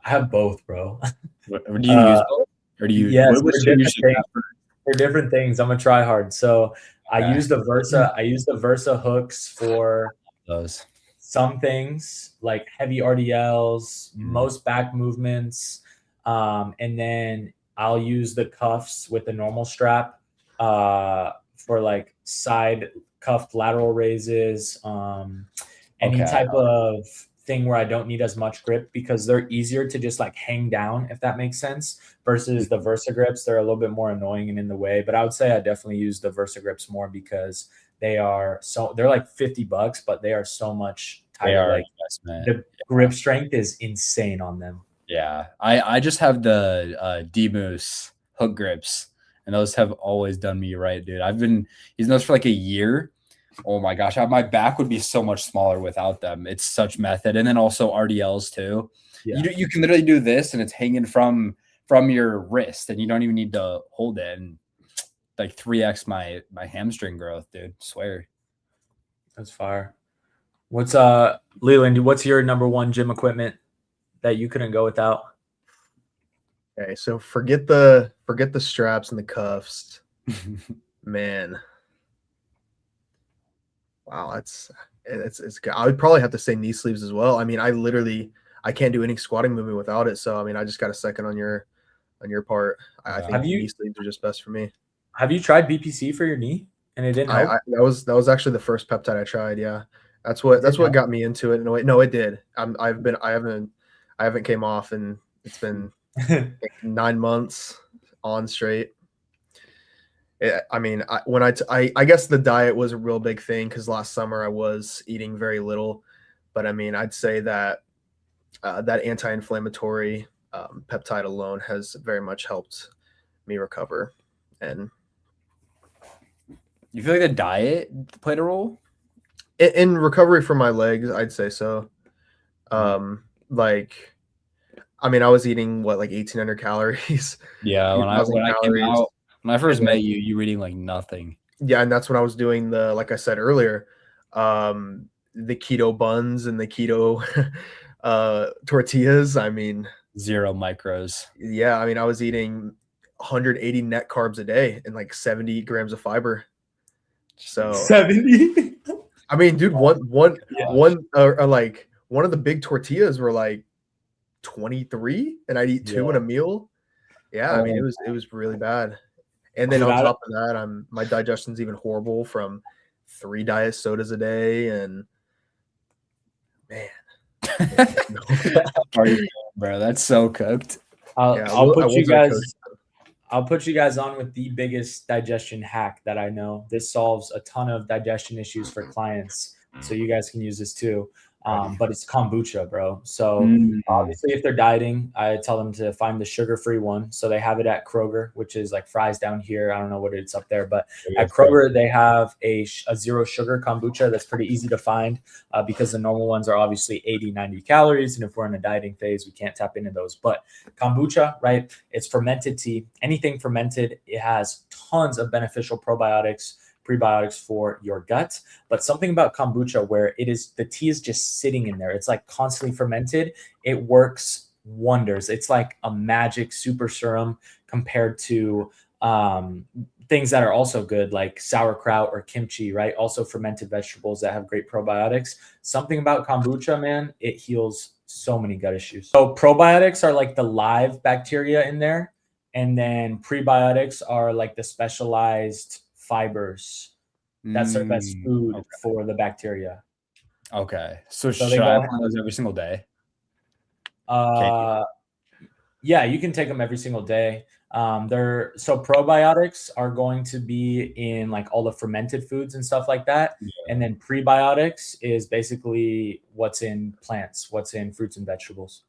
I have both, bro. Do you use both? Or do you? Yes, for different things. I'm a try hard. So I use the Versa hooks for those. Some things like heavy RDLs, most back movements, and then I'll use the cuffs with the normal strap for like side cuffed lateral raises, any type of thing where I don't need as much grip because they're easier to just hang down, if that makes sense, versus the Versa grips. They're a little bit more annoying and in the way, but I would say I definitely use the Versa grips more because they're like $50, but they are so much tighter. The grip strength is insane on them. Yeah, I just have the D-Moose hook grips, and those have always done me right, dude. I've been using those for like a year. Oh my gosh, my back would be so much smaller without them. It's such method, and then also RDLs too. Yeah. You can literally do this, and it's hanging from your wrist, and you don't even need to hold it. And like 3x my hamstring growth, dude. Swear. That's fire. What's Leland? What's your number one gym equipment that you couldn't go without? Okay, so forget the straps and the cuffs. Man. Wow, it's good. I would probably have to say knee sleeves as well. I mean, I can't do any squatting movement without it. So I mean, I just got a second on your part. I think knee sleeves are just best for me. Have you tried BPC for your knee and it didn't help? That was actually the first peptide I tried. Yeah, that's what got me into it. No, it did. I haven't came off in It's been 9 months on straight. I mean, I guess the diet was a real big thing because last summer I was eating very little, but I mean, I'd say that that anti-inflammatory peptide alone has very much helped me recover. And You feel like the diet played a role? in recovery for my legs, I'd say so. Like, I mean, I was eating what, like 1,800 calories. Yeah, when I 2,000 came calories. out, when I first And met then- you were eating like nothing. Yeah, and that's when I was doing like I said earlier, the keto buns and the keto tortillas. I mean, 0 micros. yeah, I mean, I was eating 180 net carbs a day and like 70 grams of fiber. So 70. I mean, dude, Gosh. one like one of the big tortillas were like 23, and I'd eat 2 in a meal. Yeah, I mean, it was really bad. And then Dude, on top of that, my digestion's even horrible from 3 diet sodas a day, and man, How are you doing, bro? That's so cooked. I'll put you guys on with the biggest digestion hack that I know. This solves a ton of digestion issues for clients, so you guys can use this too. But it's kombucha, bro. So obviously, if they're dieting, I tell them to find the sugar-free one. So they have it at Kroger, which is like Fry's down here. I don't know what it's up there, but at Kroger they have a 0 sugar kombucha that's pretty easy to find because the normal ones are obviously 80, 90 calories, and if we're in a dieting phase, we can't tap into those. But kombucha, right? It's fermented tea. Anything fermented, it has tons of beneficial probiotics, prebiotics for your gut. But something about kombucha where the tea is just sitting in there. It's like constantly fermented. It works wonders. It's like a magic super serum compared to things that are also good, like sauerkraut or kimchi, right? Also fermented vegetables that have great probiotics. Something about kombucha, man, it heals so many gut issues. So probiotics are like the live bacteria in there. And then prebiotics are like the specialized fibers that serve as food for the bacteria. Okay. So should I have one of those every single day? Yeah, you can take them every single day. So probiotics are going to be in like all the fermented foods and stuff like that. Yeah. And then prebiotics is basically what's in plants, what's in fruits and vegetables.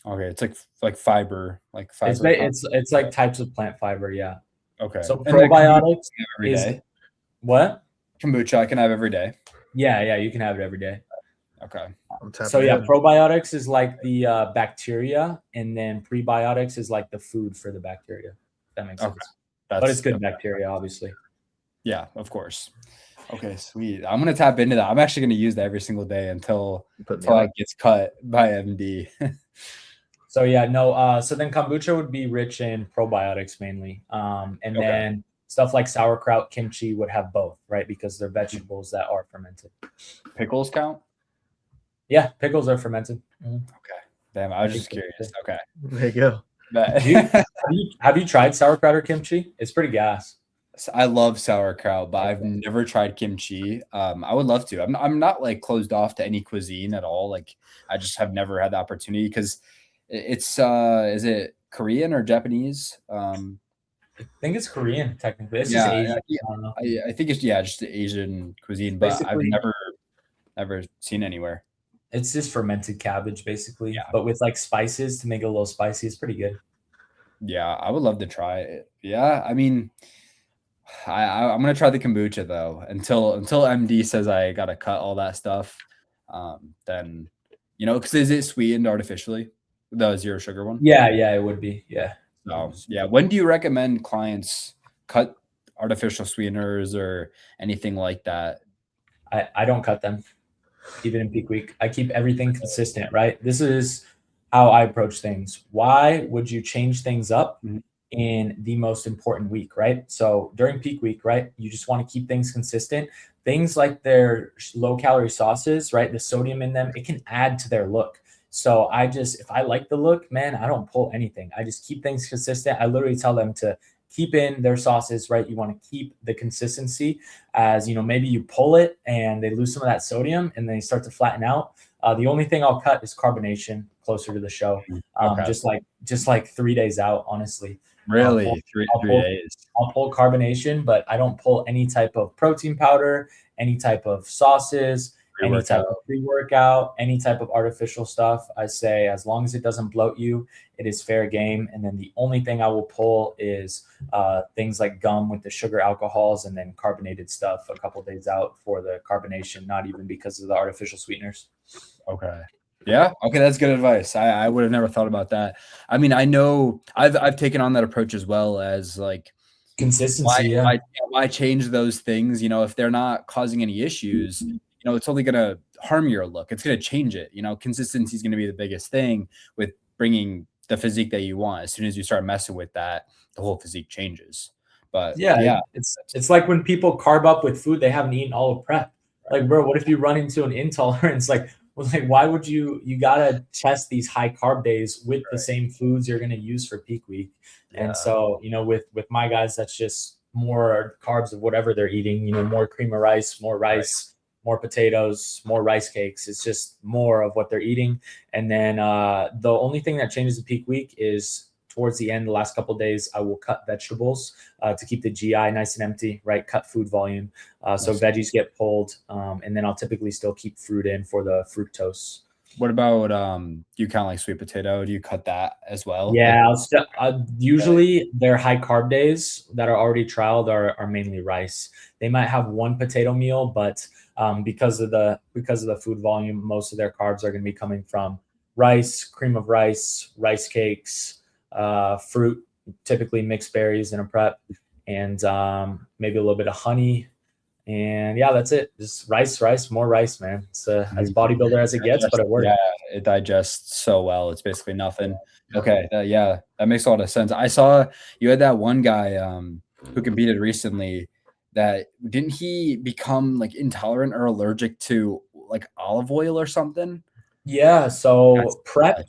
Okay, it's like fiber, It's like types of plant fiber, yeah. Okay. So probiotics is what? Kombucha I can have every day. Yeah, you can have it every day. Okay. So yeah, probiotics is like the bacteria, and then prebiotics is like the food for the bacteria. That makes sense. But it's good bacteria, obviously. Yeah, of course. Okay, sweet. I'm gonna tap into that. I'm actually gonna use that every single day until it gets cut by MD. So yeah, no. So then kombucha would be rich in probiotics mainly, and then stuff like sauerkraut, kimchi would have both, right? Because they're vegetables that are fermented. Pickles count? Yeah, pickles are fermented. Okay. Damn, I was just curious. Okay. There you go. Have you tried sauerkraut or kimchi? It's pretty gas. I love sauerkraut, but I've never tried kimchi. I would love to. I'm not like closed off to any cuisine at all. Like I just have never had the opportunity because it's is it Korean or Japanese? I think it's Korean technically. It's just Asian. I think it's just the Asian cuisine, but basically, I've never seen anywhere. It's just fermented cabbage, basically, but with like spices to make it a little spicy. It's pretty good. Yeah, I would love to try it. Yeah, I mean, I'm gonna try the kombucha though until MD says I gotta cut all that stuff. Then because is it sweetened artificially? The 0 sugar one? Yeah, it would be. Yeah. So yeah, when do you recommend clients cut artificial sweeteners or anything like that? I don't cut them, even in peak week. I keep everything consistent, right? This is how I approach things. Why would you change things up in the most important week, right? So during peak week, right, you just want to keep things consistent. Things like their low-calorie sauces, right, the sodium in them, it can add to their look. So if I like the look, man, I don't pull anything. I just keep things consistent. I literally tell them to keep in their sauces, right? You want to keep the consistency as, maybe you pull it and they lose some of that sodium and they start to flatten out. The only thing I'll cut is carbonation closer to the show. Okay. Just like 3 days out, honestly. Really? Three I'll pull, days. I'll pull carbonation, but I don't pull any type of protein powder, any type of sauces, any type of pre-workout, any type of artificial stuff. I say as long as it doesn't bloat you, it is fair game. And then the only thing I will pull is things like gum with the sugar alcohols, and then carbonated stuff a couple days out for the carbonation, not even because of the artificial sweeteners. Okay. Yeah. Okay. That's good advice. I would have never thought about that. I mean, I know I've taken on that approach as well, as like consistency. Why change those things? You know, if they're not causing any issues, you know, it's only going to harm your look. It's going to change it. You know, consistency is going to be the biggest thing with bringing the physique that you want. As soon as you start messing with that, the whole physique changes. But yeah, it's like when people carb up with food they haven't eaten all of prep. Like, bro, what if you run into an intolerance? Like, why would you gotta test these high carb days with the same foods you're gonna use for peak week? Yeah. And so, you know, with my guys, that's just more carbs of whatever they're eating, you know, more cream of rice, more rice, more potatoes, more rice cakes. It's just more of what they're eating. And then the only thing that changes in peak week is towards the end, the last couple of days, I will cut vegetables to keep the GI nice and empty, right? Cut food volume. So veggies get pulled. And then I'll typically still keep fruit in for the fructose. What about you count like sweet potato? Do you cut that as well? Yeah, usually their high carb days that are already trialed are mainly rice. They might have one potato meal, but because of the food volume, most of their carbs are going to be coming from rice, cream of rice, rice cakes, fruit, typically mixed berries in a prep, and maybe a little bit of honey. And yeah, that's it. Just rice, more rice, man. It's as bodybuilder as it gets, but it works. Yeah, it digests so well. It's basically nothing. Okay, yeah, that makes a lot of sense. I saw you had that one guy who competed recently. That didn't he become like intolerant or allergic to like olive oil or something? Yeah, so prep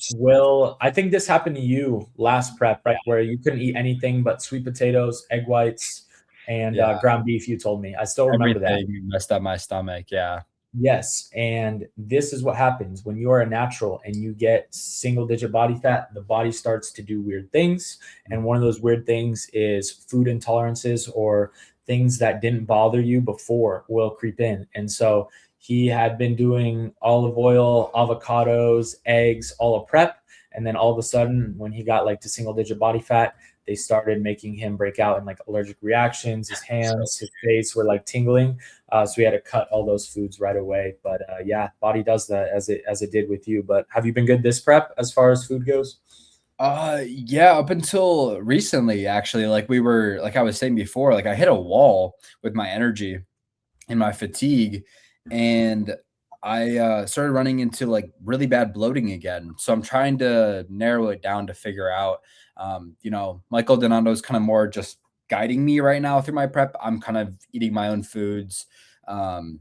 I think this happened to you last prep, right? Where you couldn't eat anything but sweet potatoes, egg whites, and ground beef, you told me. I still remember that. Messed up my stomach, yeah. Yes, and this is what happens when you are a natural and you get single-digit body fat. The body starts to do weird things, and one of those weird things is food intolerances or things that didn't bother you before will creep in. And so he had been doing olive oil, avocados, eggs, all of prep, and then all of a sudden, when he got like to single-digit body fat, they started making him break out in like allergic reactions. His hands, his face were like tingling. So we had to cut all those foods right away. But yeah, body does that as it did with you. But have you been good this prep as far as food goes? Yeah, up until recently, actually. Like I was saying before, like I hit a wall with my energy and my fatigue, and I started running into like really bad bloating again. So I'm trying to narrow it down to figure out. You know, Michael Donato is kind of more just guiding me right now through my prep. I'm kind of eating my own foods, kind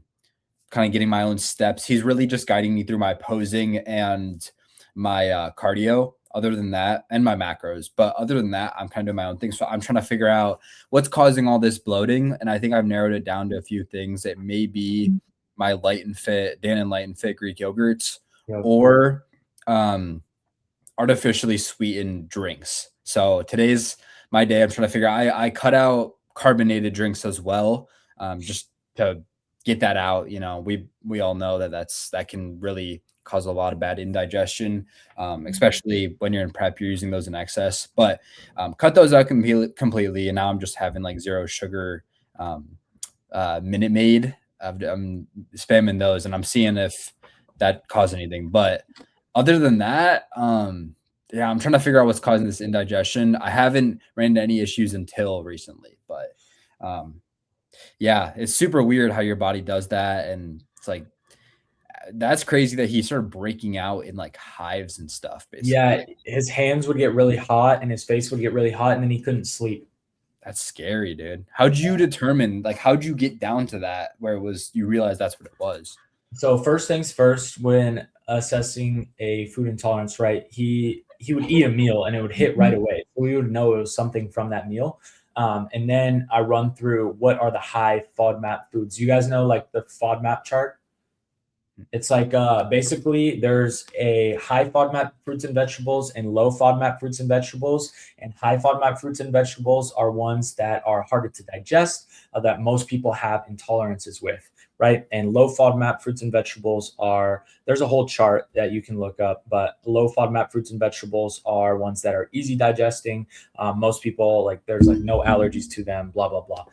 of getting my own steps. He's really just guiding me through my posing and my cardio, other than that, and my macros. But other than that, I'm kind of doing my own thing. So I'm trying to figure out what's causing all this bloating. And I think I've narrowed it down to a few things. It may be my Light and Fit, Dannon Light and Fit Greek yogurts, or artificially sweetened drinks. So today's my day. I'm trying to figure out, I cut out carbonated drinks as well, just to get that out. You know, we all know that can really cause a lot of bad indigestion, especially when you're in prep, you're using those in excess. But cut those out completely, and now I'm just having like zero sugar Minute Maid. I'm spamming those, and I'm seeing if that caused anything. But other than that, yeah, I'm trying to figure out what's causing this indigestion. I haven't ran into any issues until recently, but yeah, it's super weird how your body does that. And it's like, that's crazy that he started breaking out in like hives and stuff. Basically. Yeah, his hands would get really hot and his face would get really hot, and then he couldn't sleep. That's scary, dude. How'd you determine, like, how'd you get down to that where you realized that's what it was? So first things first, when assessing a food intolerance, right, he would eat a meal and it would hit right away. So we would know it was something from that meal. And then I run through what are the high FODMAP foods. You guys know like the FODMAP chart? It's like basically there's a high FODMAP fruits and vegetables and low FODMAP fruits and vegetables. And high FODMAP fruits and vegetables are ones that are harder to digest, that most people have intolerances with, right? And low FODMAP fruits and vegetables are, there's a whole chart that you can look up, but low FODMAP fruits and vegetables are ones that are easy digesting. Most people, like, there's like no allergies to them, blah, blah, blah.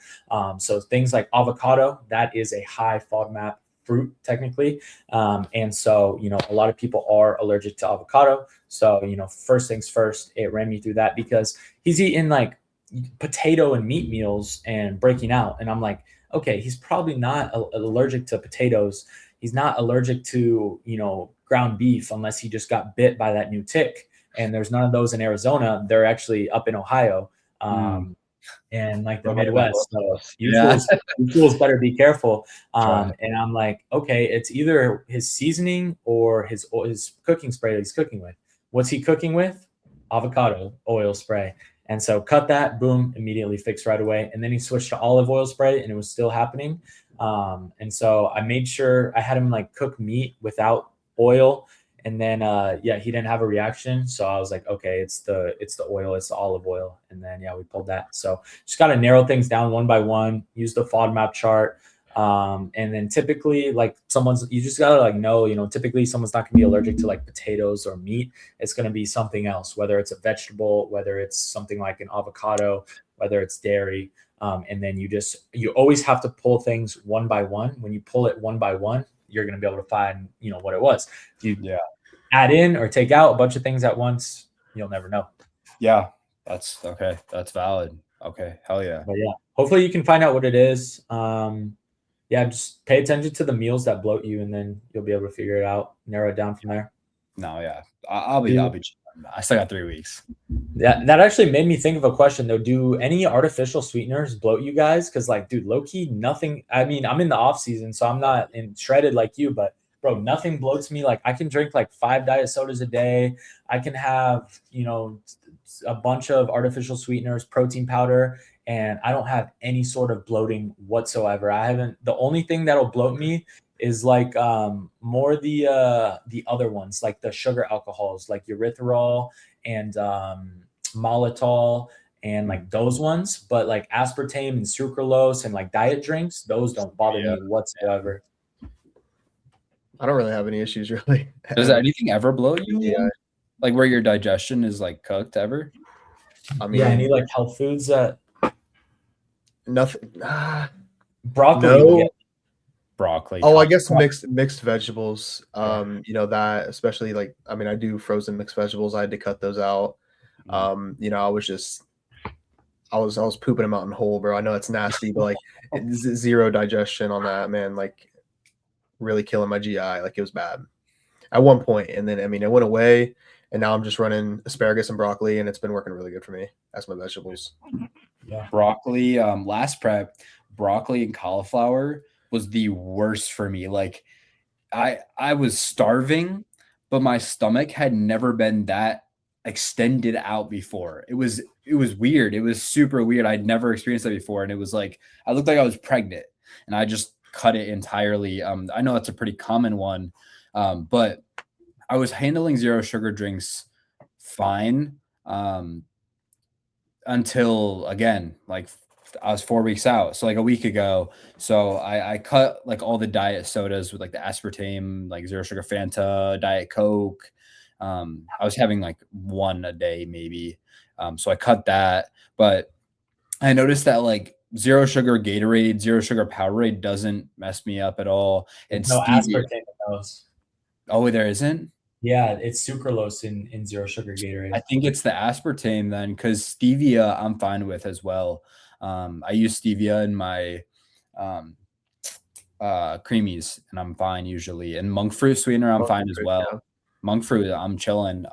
So things like avocado, that is a high FODMAP fruit technically. And so, you know, a lot of people are allergic to avocado. So, you know, first things first, it ran me through that because he's eating like potato and meat meals and breaking out. And I'm like, okay, he's probably not allergic to potatoes. He's not allergic to, you know, ground beef unless he just got bit by that new tick. And there's none of those in Arizona. They're actually up in Ohio. And like the Midwest. So you fools better be careful. And I'm like, okay, it's either his seasoning or his cooking spray that he's cooking with. What's he cooking with? Avocado oil spray. And so cut that, boom, immediately fixed right away. And then he switched to olive oil spray and it was still happening. And so I made sure I had him like cook meat without oil. And then, yeah, he didn't have a reaction. So I was like, okay, it's the oil, it's the olive oil. And then, yeah, we pulled that. So just got to narrow things down one by one, use the FODMAP chart. And then typically like you just got to like know, you know, typically someone's not going to be allergic to like potatoes or meat. It's going to be something else, whether it's a vegetable, whether it's something like an avocado, whether it's dairy. And then you always have to pull things one by one. When you pull it one by one, you're going to be able to find, you know, what it was. If you add in or take out a bunch of things at once, you'll never know. Yeah, that's okay. That's valid. Okay, hell yeah. But yeah, hopefully you can find out what it is. Yeah, just pay attention to the meals that bloat you, and then you'll be able to figure it out, narrow it down from there. No, yeah, I'll be chilling. I still got 3 weeks. Yeah, that actually made me think of a question though. Do any artificial sweeteners bloat you guys? Because like, dude, low key, nothing. I mean, I'm in the off season, so I'm not in shredded like you, but bro, nothing bloats me. Like I can drink like 5 diet sodas a day. I can have, you know, a bunch of artificial sweeteners, protein powder, and I don't have any sort of bloating whatsoever. The only thing that'll bloat me is like more the other ones, like the sugar alcohols, like erythritol and maltitol and like those ones. But like aspartame and sucralose and like diet drinks, those don't bother me whatsoever. I don't really have any issues really. Does anything ever bloat you? Yeah. Like where your digestion is like cooked ever? I mean, yeah, any like health foods that nothing. Broccoli. No. Broccoli. Oh, I guess mixed vegetables. You know, that especially like, I mean, I do frozen mixed vegetables. I had to cut those out. You know, I was pooping them out in whole, bro. I know it's nasty, but like zero digestion on that, man. Like really killing my GI. Like it was bad at one point, and then I mean it went away, and now I'm just running asparagus and broccoli, and it's been working really good for me as my vegetables. Yeah. Broccoli. Last prep, broccoli and cauliflower was the worst for me. Like I was starving, but my stomach had never been that extended out before. It was weird. It was super weird. I'd never experienced that before. And it was like, I looked like I was pregnant and I just cut it entirely. I know that's a pretty common one. But I was handling zero sugar drinks fine. Until again, like I was 4 weeks out. So like a week ago. So I cut like all the diet sodas with like the aspartame, like zero sugar Fanta, Diet Coke. I was having like one a day maybe. So I cut that, but I noticed that like zero sugar Gatorade, zero sugar Powerade doesn't mess me up at all. And no aspartame in those. Oh, there isn't? Yeah, it's sucralose in zero sugar Gatorade. I think it's the aspartame then, because stevia I'm fine with as well. I use stevia in my creamies and I'm fine usually. And monk fruit sweetener I'm fine as well. Yeah. Monk fruit I'm chilling.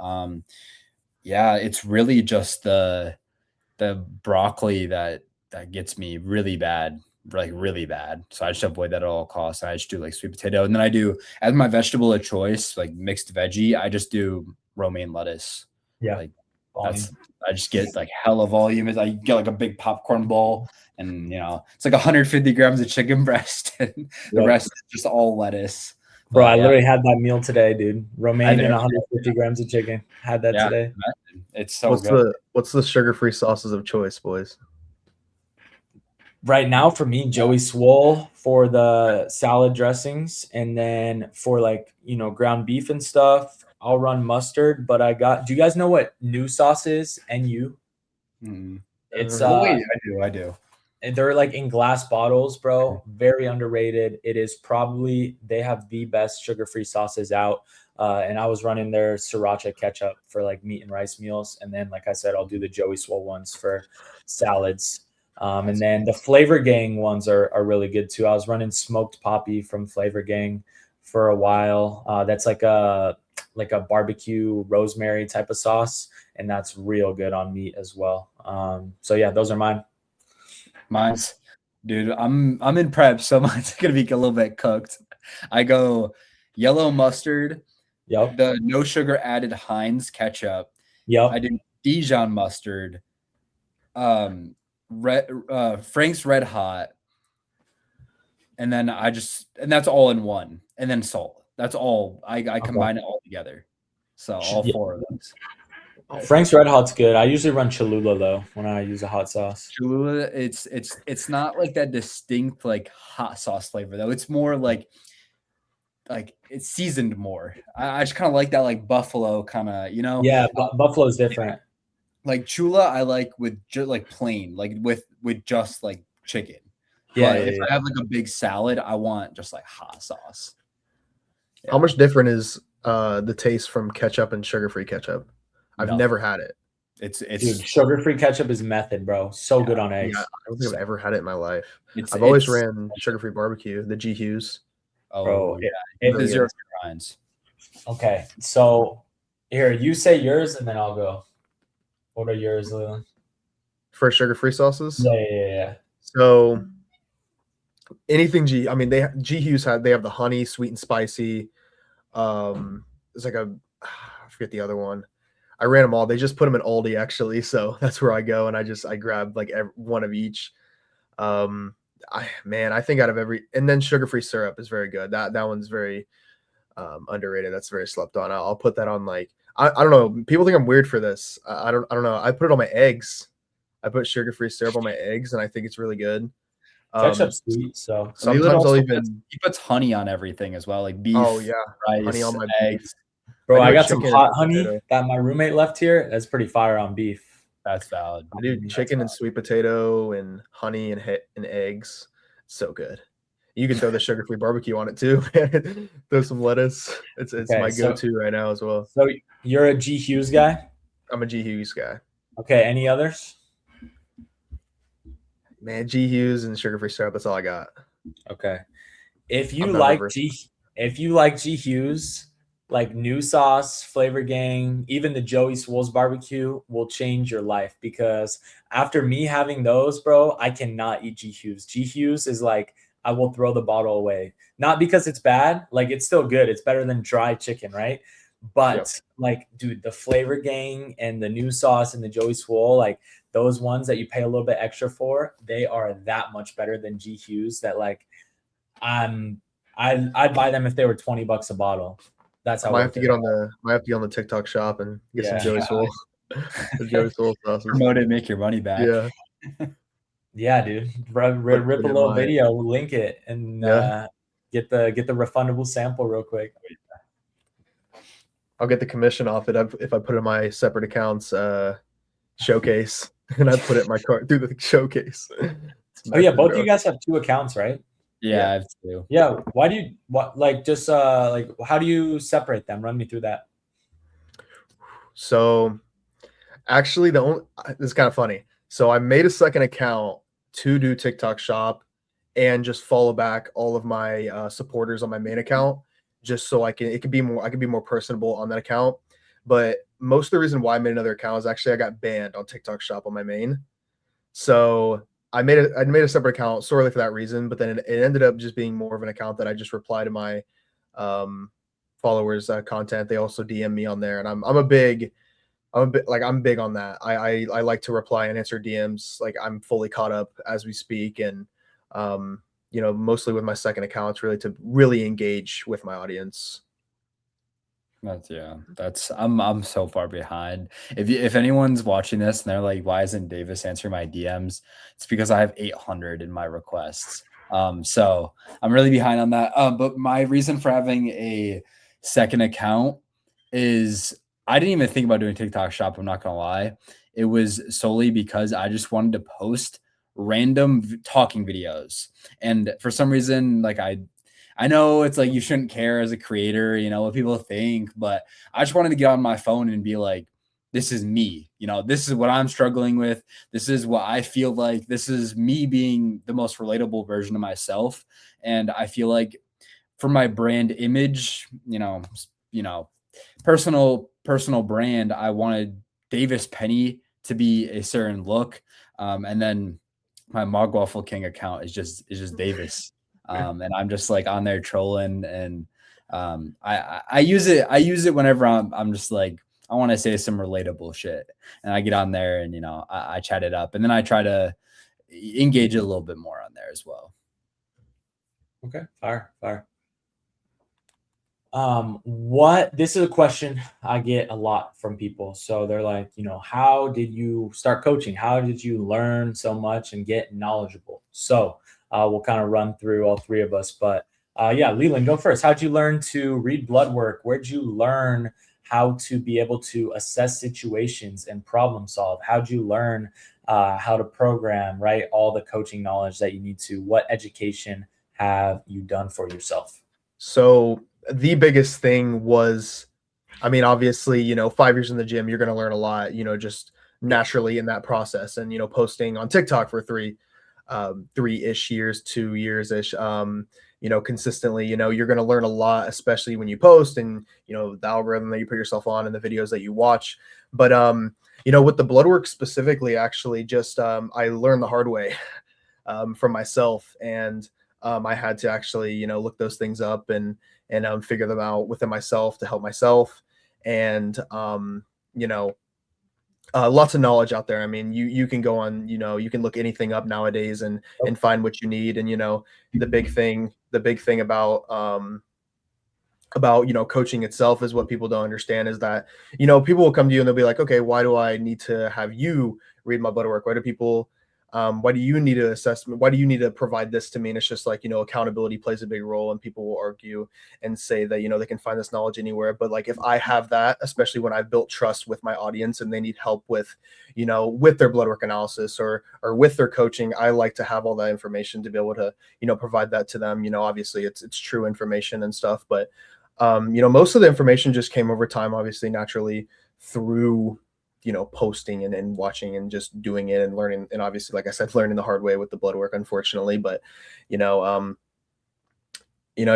Yeah, it's really just the broccoli that gets me really bad, like really bad. So I just avoid that at all costs. I just do like sweet potato, and then I do as my vegetable of choice, like mixed veggie. I just do romaine lettuce. Yeah, like I just get like hella volume. I get like a big popcorn bowl, and you know it's like 150 grams of chicken breast, and the rest is just all lettuce. Bro, I yeah. literally had that meal today, dude. Romaine and 150 grams of chicken. Had that today. It's so good. What's the sugar-free sauces of choice, boys? Right now, for me, Joey Swole for the salad dressings, and then for like ground beef and stuff, I'll run mustard. But do you guys know what new sauce is? NU. It's wait, I do. And they're like in glass bottles, bro. Very underrated. It is probably, they have the best sugar-free sauces out. And I was running their sriracha ketchup for like meat and rice meals. And then, like I said, I'll do the Joey Swole ones for salads. And then the Flavor Gang ones are really good too. I was running smoked poppy from Flavor Gang for a while. That's like a barbecue rosemary type of sauce. And that's real good on meat as well. So yeah, those are mine. Mine's, dude, I'm in prep, so mine's gonna be a little bit cooked. I go yellow mustard, the no sugar added Heinz ketchup. I do Dijon mustard, Frank's Red Hot, and then and that's all in one, and then salt. That's all. I combine it all together. So all 4 of those. Frank's Red Hot's good. I usually run Cholula though when I use a hot sauce. Cholula, it's not like that distinct like hot sauce flavor though. It's more like it's seasoned more. I just kind of like that like buffalo kind of, Yeah, buffalo's different. Like Chula, I like with just like plain, like with just like chicken. Yeah, if I have like a big salad, I want just like hot sauce. How much different is the taste from ketchup and sugar-free ketchup? I've never had it. Dude, sugar-free ketchup is method, bro. So good on eggs. Yeah, I don't think I've ever had it in my life. I've always ran sugar-free barbecue, the G Hughes. Oh, bro, yeah. It your grinds. Okay, so here, you say yours and then I'll go. What are yours, Leland? For sugar-free sauces? Yeah. So anything G Hughes they have the honey, sweet and spicy. It's like I forget the other one. I ran them all. They just put them in Aldi actually, so that's where I go and I grab like one of each. I think out of and then sugar-free syrup is very good. That one's very underrated. That's very slept on. I'll put that on like I don't know. People think I'm weird for this. I don't know. I put it on my eggs. I put sugar-free syrup on my eggs, and I think it's really good. Ketchup's sweet, so sometimes he puts honey on everything as well, like beef. Oh yeah, rice, honey on my eggs. Bro, I got some hot honey that my roommate left here. That's pretty fire on beef. That's valid. I do chicken and sweet potato and honey and eggs. So good. You can throw the sugar-free barbecue on it too. Throw some lettuce. It's my go-to right now as well. So you're a G Hughes guy? I'm a G Hughes guy. Okay, any others? Man, G Hughes and sugar-free syrup. That's all I got. Okay. If you like G Hughes, like new sauce, Flavor Gang, even the Joey Swole's barbecue will change your life, because after me having those, bro, I cannot eat G Hughes. G Hughes is like, I will throw the bottle away. Not because it's bad. Like, it's still good. It's better than dry chicken, right? But like, dude, the Flavor Gang and the new sauce and the Joey Swole, like those ones that you pay a little bit extra for, they are that much better than G Hughes. That like, I'd buy them if they were $20 a bottle. That's how I have to get on the TikTok shop and get some Joey Swole. The Joey Swole sauces. Promote it, make your money back. Yeah. Yeah, dude. Rip a little video, link it, and get the refundable sample real quick. I'll get the commission off it if I put it in my separate accounts showcase, and I put it in my cart through the showcase. Oh yeah, both of you guys have 2 accounts, right? Yeah, I have 2. Yeah. Why do you how do you separate them? Run me through that. So actually this is kind of funny. So I made a second account to do TikTok shop and just follow back all of my supporters on my main account, just so I can be more personable on that account. But most of the reason why I made another account is actually I got banned on TikTok shop on my main. So I made a separate account solely for that reason, but then it ended up just being more of an account that I just reply to my followers content. They also DM me on there, and I'm big on that. I like to reply and answer DMs. Like, I'm fully caught up as we speak, and mostly with my second account, it's really to really engage with my audience. I'm so far behind. If anyone's watching this and they're like, why isn't Davis answering my DMs? It's because I have 800 in my requests. So I'm really behind on that. But my reason for having a second account is I didn't even think about doing TikTok shop. I'm not gonna lie. It was solely because I just wanted to post random talking videos. And for some reason, like I know it's like you shouldn't care as a creator, what people think, but I just wanted to get on my phone and be like, this is me, this is what I'm struggling with. This is what I feel like. This is me being the most relatable version of myself. And I feel like for my brand image, personal brand, I wanted Davis Penny to be a certain look. And then my Mog Waffle King account is just Davis. And I'm just like on there trolling, and I use it whenever I'm just like, I want to say some relatable shit, and I get on there and I chat it up, and then I try to engage it a little bit more on there as well. Okay, fire. This is a question I get a lot from people. So they're like, how did you start coaching? How did you learn so much and get knowledgeable? So we'll kind of run through all three of us, but Leland, go first. How'd you learn to read blood work? Where'd you learn how to be able to assess situations and problem solve? How'd you learn how to program, right? All the coaching knowledge that you need to. What education have you done for yourself? So the biggest thing was, obviously, 5 years in the gym, you're going to learn a lot, just naturally in that process. And, posting on TikTok for 3-ish years, 2 years-ish, consistently, you're going to learn a lot, especially when you post and, the algorithm that you put yourself on and the videos that you watch. But, with the blood work specifically, actually just, I learned the hard way from myself. And I had to actually, look those things up and figure them out within myself to help myself. And, lots of knowledge out there. You can go on, you can look anything up nowadays and find what you need. And, the big thing about, coaching itself is what people don't understand is that, people will come to you and they'll be like, okay, why do I need to have you read my blood work? Why do you need an assessment? Why do you need to provide this to me? And it's just like, accountability plays a big role, and people will argue and say that, they can find this knowledge anywhere. But like, if I have that, especially when I've built trust with my audience and they need help with, with their blood work analysis or with their coaching, I like to have all that information to be able to, provide that to them. Obviously it's true information and stuff, but, most of the information just came over time, obviously, naturally through, posting and watching and just doing it and learning. And obviously, like I said, learning the hard way with the blood work, unfortunately, but,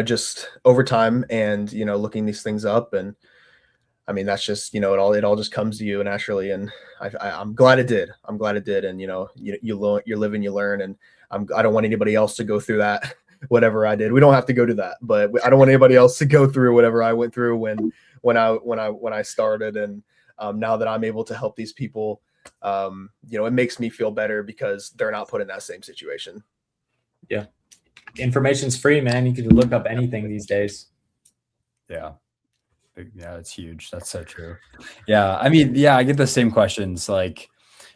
just over time and, looking these things up. And that's just, it all just comes to you naturally. And I'm glad it did. And, you live and you learn. And I don't want anybody else to go through that, whatever I did. We don't have to go to that, but I don't want anybody else to go through whatever I went through when I started. And, now that I'm able to help these people, it makes me feel better because they're not put in that same situation. Yeah. Information's free, man. You can look up anything these days. Yeah. Yeah, it's huge. That's so true. Yeah. I get the same questions. Like,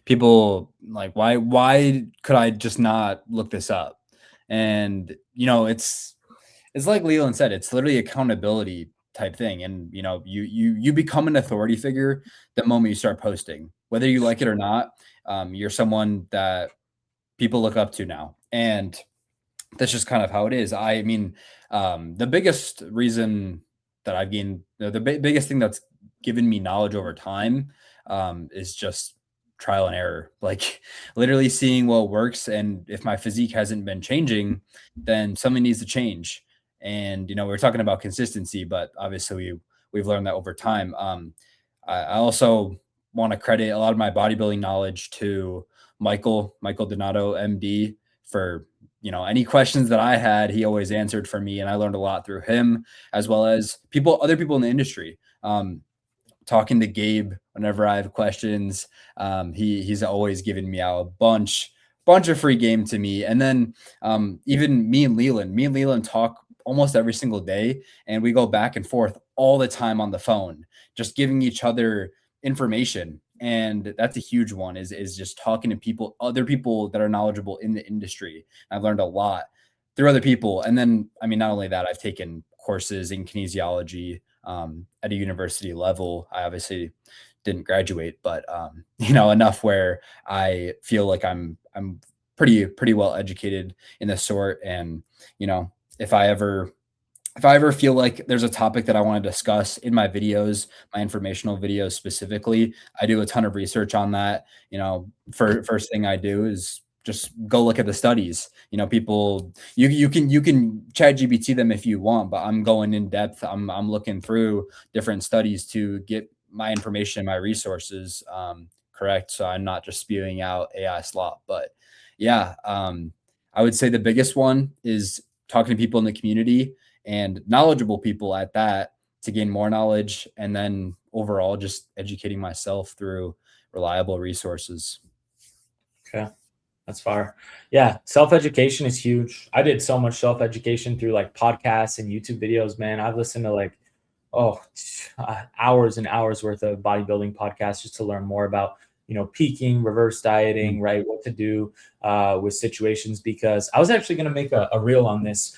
people like, why could I just not look this up? And, it's like Leland said, it's literally accountability type thing. And, you become an authority figure the moment you start posting, whether you like it or not. You're someone that people look up to now. And that's just kind of how it is. The biggest reason that I've gained, the biggest thing that's given me knowledge over time is just trial and error, like literally seeing what works. And if my physique hasn't been changing, then something needs to change. And, we're talking about consistency, but obviously we've learned that over time. I also want to credit a lot of my bodybuilding knowledge to Michael Donato, MD, for, any questions that I had, he always answered for me. And I learned a lot through him, as well as other people in the industry. Talking to Gabe whenever I have questions. He's always given me out a bunch bunch of free game to me. And then even me and Leland talk almost every single day, and we go back and forth all the time on the phone, just giving each other information. And that's a huge one, is just talking to people, other people that are knowledgeable in the industry. I've learned a lot through other people. And then, I mean, not only that, I've taken courses in kinesiology at a university level. I obviously didn't graduate, but you know, enough where I feel like I'm pretty well educated in this sort. And you know, if I ever feel like there's a topic that I want to discuss in my videos, my informational videos specifically, I do a ton of research on that. You know, first thing I do is just go look at the studies. You know, people, you can chat GPT them if you want, but I'm going in depth. I'm looking through different studies to get my information, my resources correct, so I'm not just spewing out AI slop. But yeah, I would say the biggest one is talking to people in the community, and knowledgeable people at that, to gain more knowledge, and then overall just educating myself through reliable resources. Okay. That's fire. Yeah. Self-education is huge. I did so much self-education through like podcasts and YouTube videos, man. I've listened to like, hours and hours worth of bodybuilding podcasts just to learn more about, you know, peaking, reverse dieting, right? What to do with situations, because I was actually going to make a reel on this.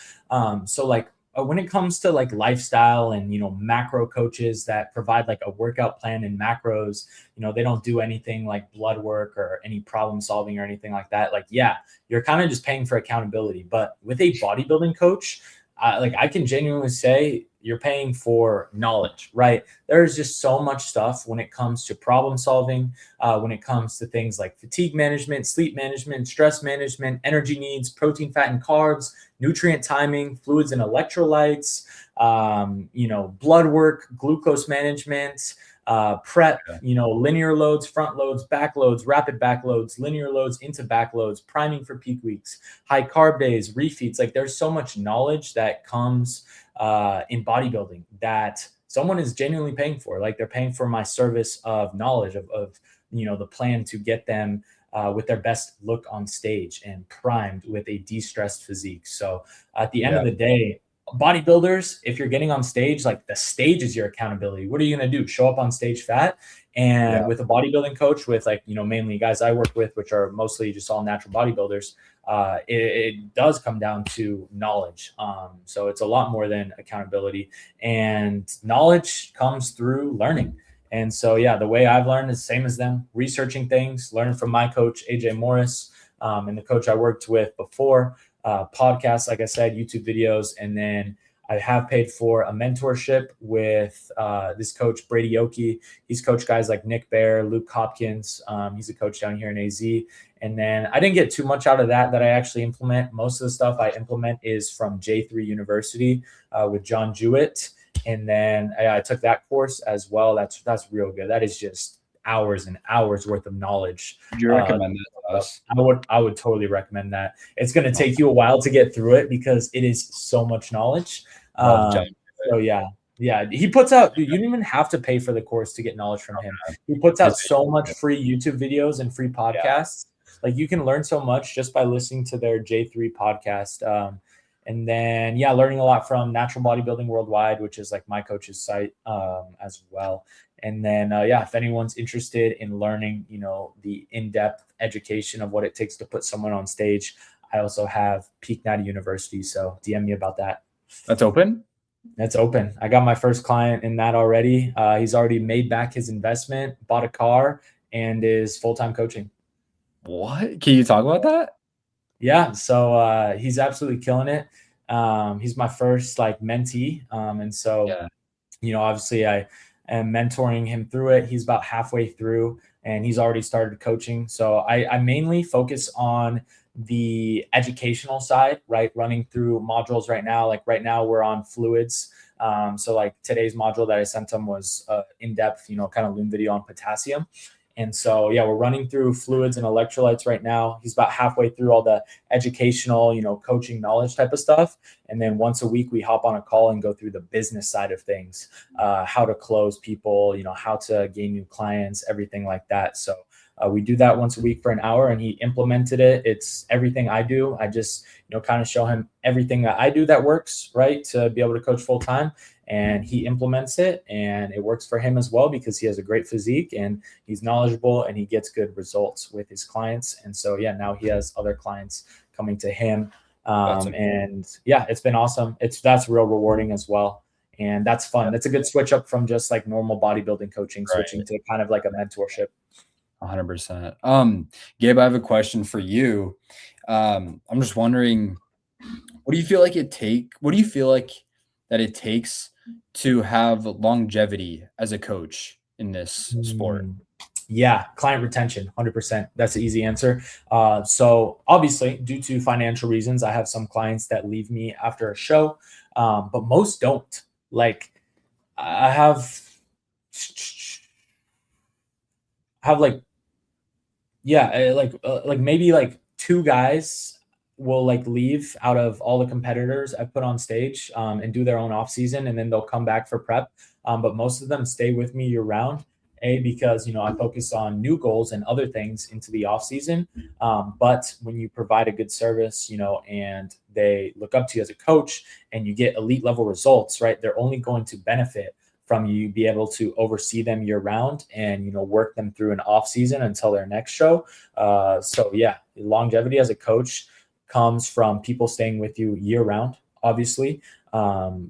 So like, when it comes to like lifestyle and, you know, macro coaches that provide like a workout plan and macros, you know, they don't do anything like blood work or any problem solving or anything like that. Like, yeah, you're kind of just paying for accountability. But with a bodybuilding coach, like I can genuinely say you're paying for knowledge, right? There's just so much stuff when it comes to problem solving, when it comes to things like fatigue management, sleep management, stress management, energy needs, protein, fat, and carbs, nutrient timing, fluids and electrolytes, you know, blood work, glucose management, prep, you know, linear loads, front loads, back loads, rapid back loads, linear loads into back loads, priming for peak weeks, high carb days, refeeds. Like there's so much knowledge that comes in bodybuilding that someone is genuinely paying for. Like they're paying for my service of knowledge of you know, the plan to get them with their best look on stage and primed with a de-stressed physique. So at the end of the day, bodybuilders, if you're getting on stage, like the stage is your accountability. What are you going to do? Show up on stage fat? And with a bodybuilding coach, with like, you know, mainly guys I work with, which are mostly just all natural bodybuilders, it does come down to knowledge. So it's a lot more than accountability, and knowledge comes through learning. And so, yeah, the way I've learned is the same as them, researching things, learning from my coach, AJ Morris, and the coach I worked with before, podcasts, like I said, YouTube videos. And then I have paid for a mentorship with this coach, Brady Oki. He's coached guys like Nick Bear, Luke Hopkins. He's a coach down here in AZ. And then I didn't get too much out of that I actually implement. Most of the stuff I implement is from J3 University with John Jewett. And then I took that course as well. That's real good. That is just hours and hours worth of knowledge. Would you recommend that to us? I would totally recommend that. It's going to take you a while to get through it because it is so much knowledge. So yeah. He puts out, you don't even have to pay for the course to get knowledge from him. He puts out so much free YouTube videos and free podcasts. Like you can learn so much just by listening to their J3 podcast. And then, learning a lot from Natural Bodybuilding Worldwide, which is like my coach's site as well. And then, if anyone's interested in learning, you know, the in-depth education of what it takes to put someone on stage, I also have Peak Natty University. So DM me about that. That's open? That's open. I got my first client in that already. He's already made back his investment, bought a car, and is full-time coaching. What? Can you talk about that? Yeah. So he's absolutely killing it. He's my first like mentee. And so, you know, obviously I am mentoring him through it. He's about halfway through and he's already started coaching. So I mainly focus on the educational side, right? Running through modules right now. Like right now we're on fluids. So like today's module that I sent him was in-depth, you know, kind of loom video on potassium. And so, we're running through fluids and electrolytes right now. He's about halfway through all the educational, you know, coaching knowledge type of stuff. And then once a week, we hop on a call and go through the business side of things, how to close people, you know, how to gain new clients, everything like that. So We do that once a week for an hour, and he implemented it. It's everything I do. I just, kind of show him everything that I do that works, right, to be able to coach full time. And he implements it, and it works for him as well because he has a great physique and he's knowledgeable and he gets good results with his clients. And so, yeah, now he has other clients coming to him. And yeah, it's been awesome. That's real rewarding as well. And that's fun. That's a good switch up from just like normal bodybuilding coaching, switching to kind of like a mentorship. 100%. Gabe, I have a question for you. I'm just wondering, what do you feel like that it takes to have longevity as a coach in this sport? Yeah, client retention, 100%. That's the easy answer. So obviously, due to financial reasons, I have some clients that leave me after a show, but most don't. Like, I have like, yeah, like maybe like 2 guys will like leave out of all the competitors I put on stage and do their own off season, and then they'll come back for prep. But most of them stay with me year round. Because, I focus on new goals and other things into the off season. But when you provide a good service, and they look up to you as a coach and you get elite level results, right, they're only going to benefit from you be able to oversee them year round and, work them through an off season until their next show. So yeah, longevity as a coach comes from people staying with you year round, obviously,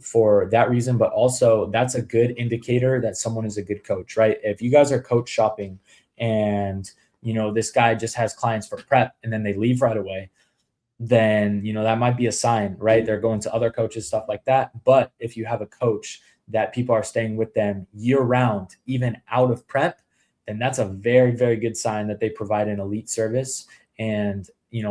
for that reason, but also that's a good indicator that someone is a good coach, right? If you guys are coach shopping and, this guy just has clients for prep and then they leave right away, then, that might be a sign, right? They're going to other coaches, stuff like that. But if you have a coach that people are staying with them year round, even out of prep, then that's a very, very good sign that they provide an elite service. And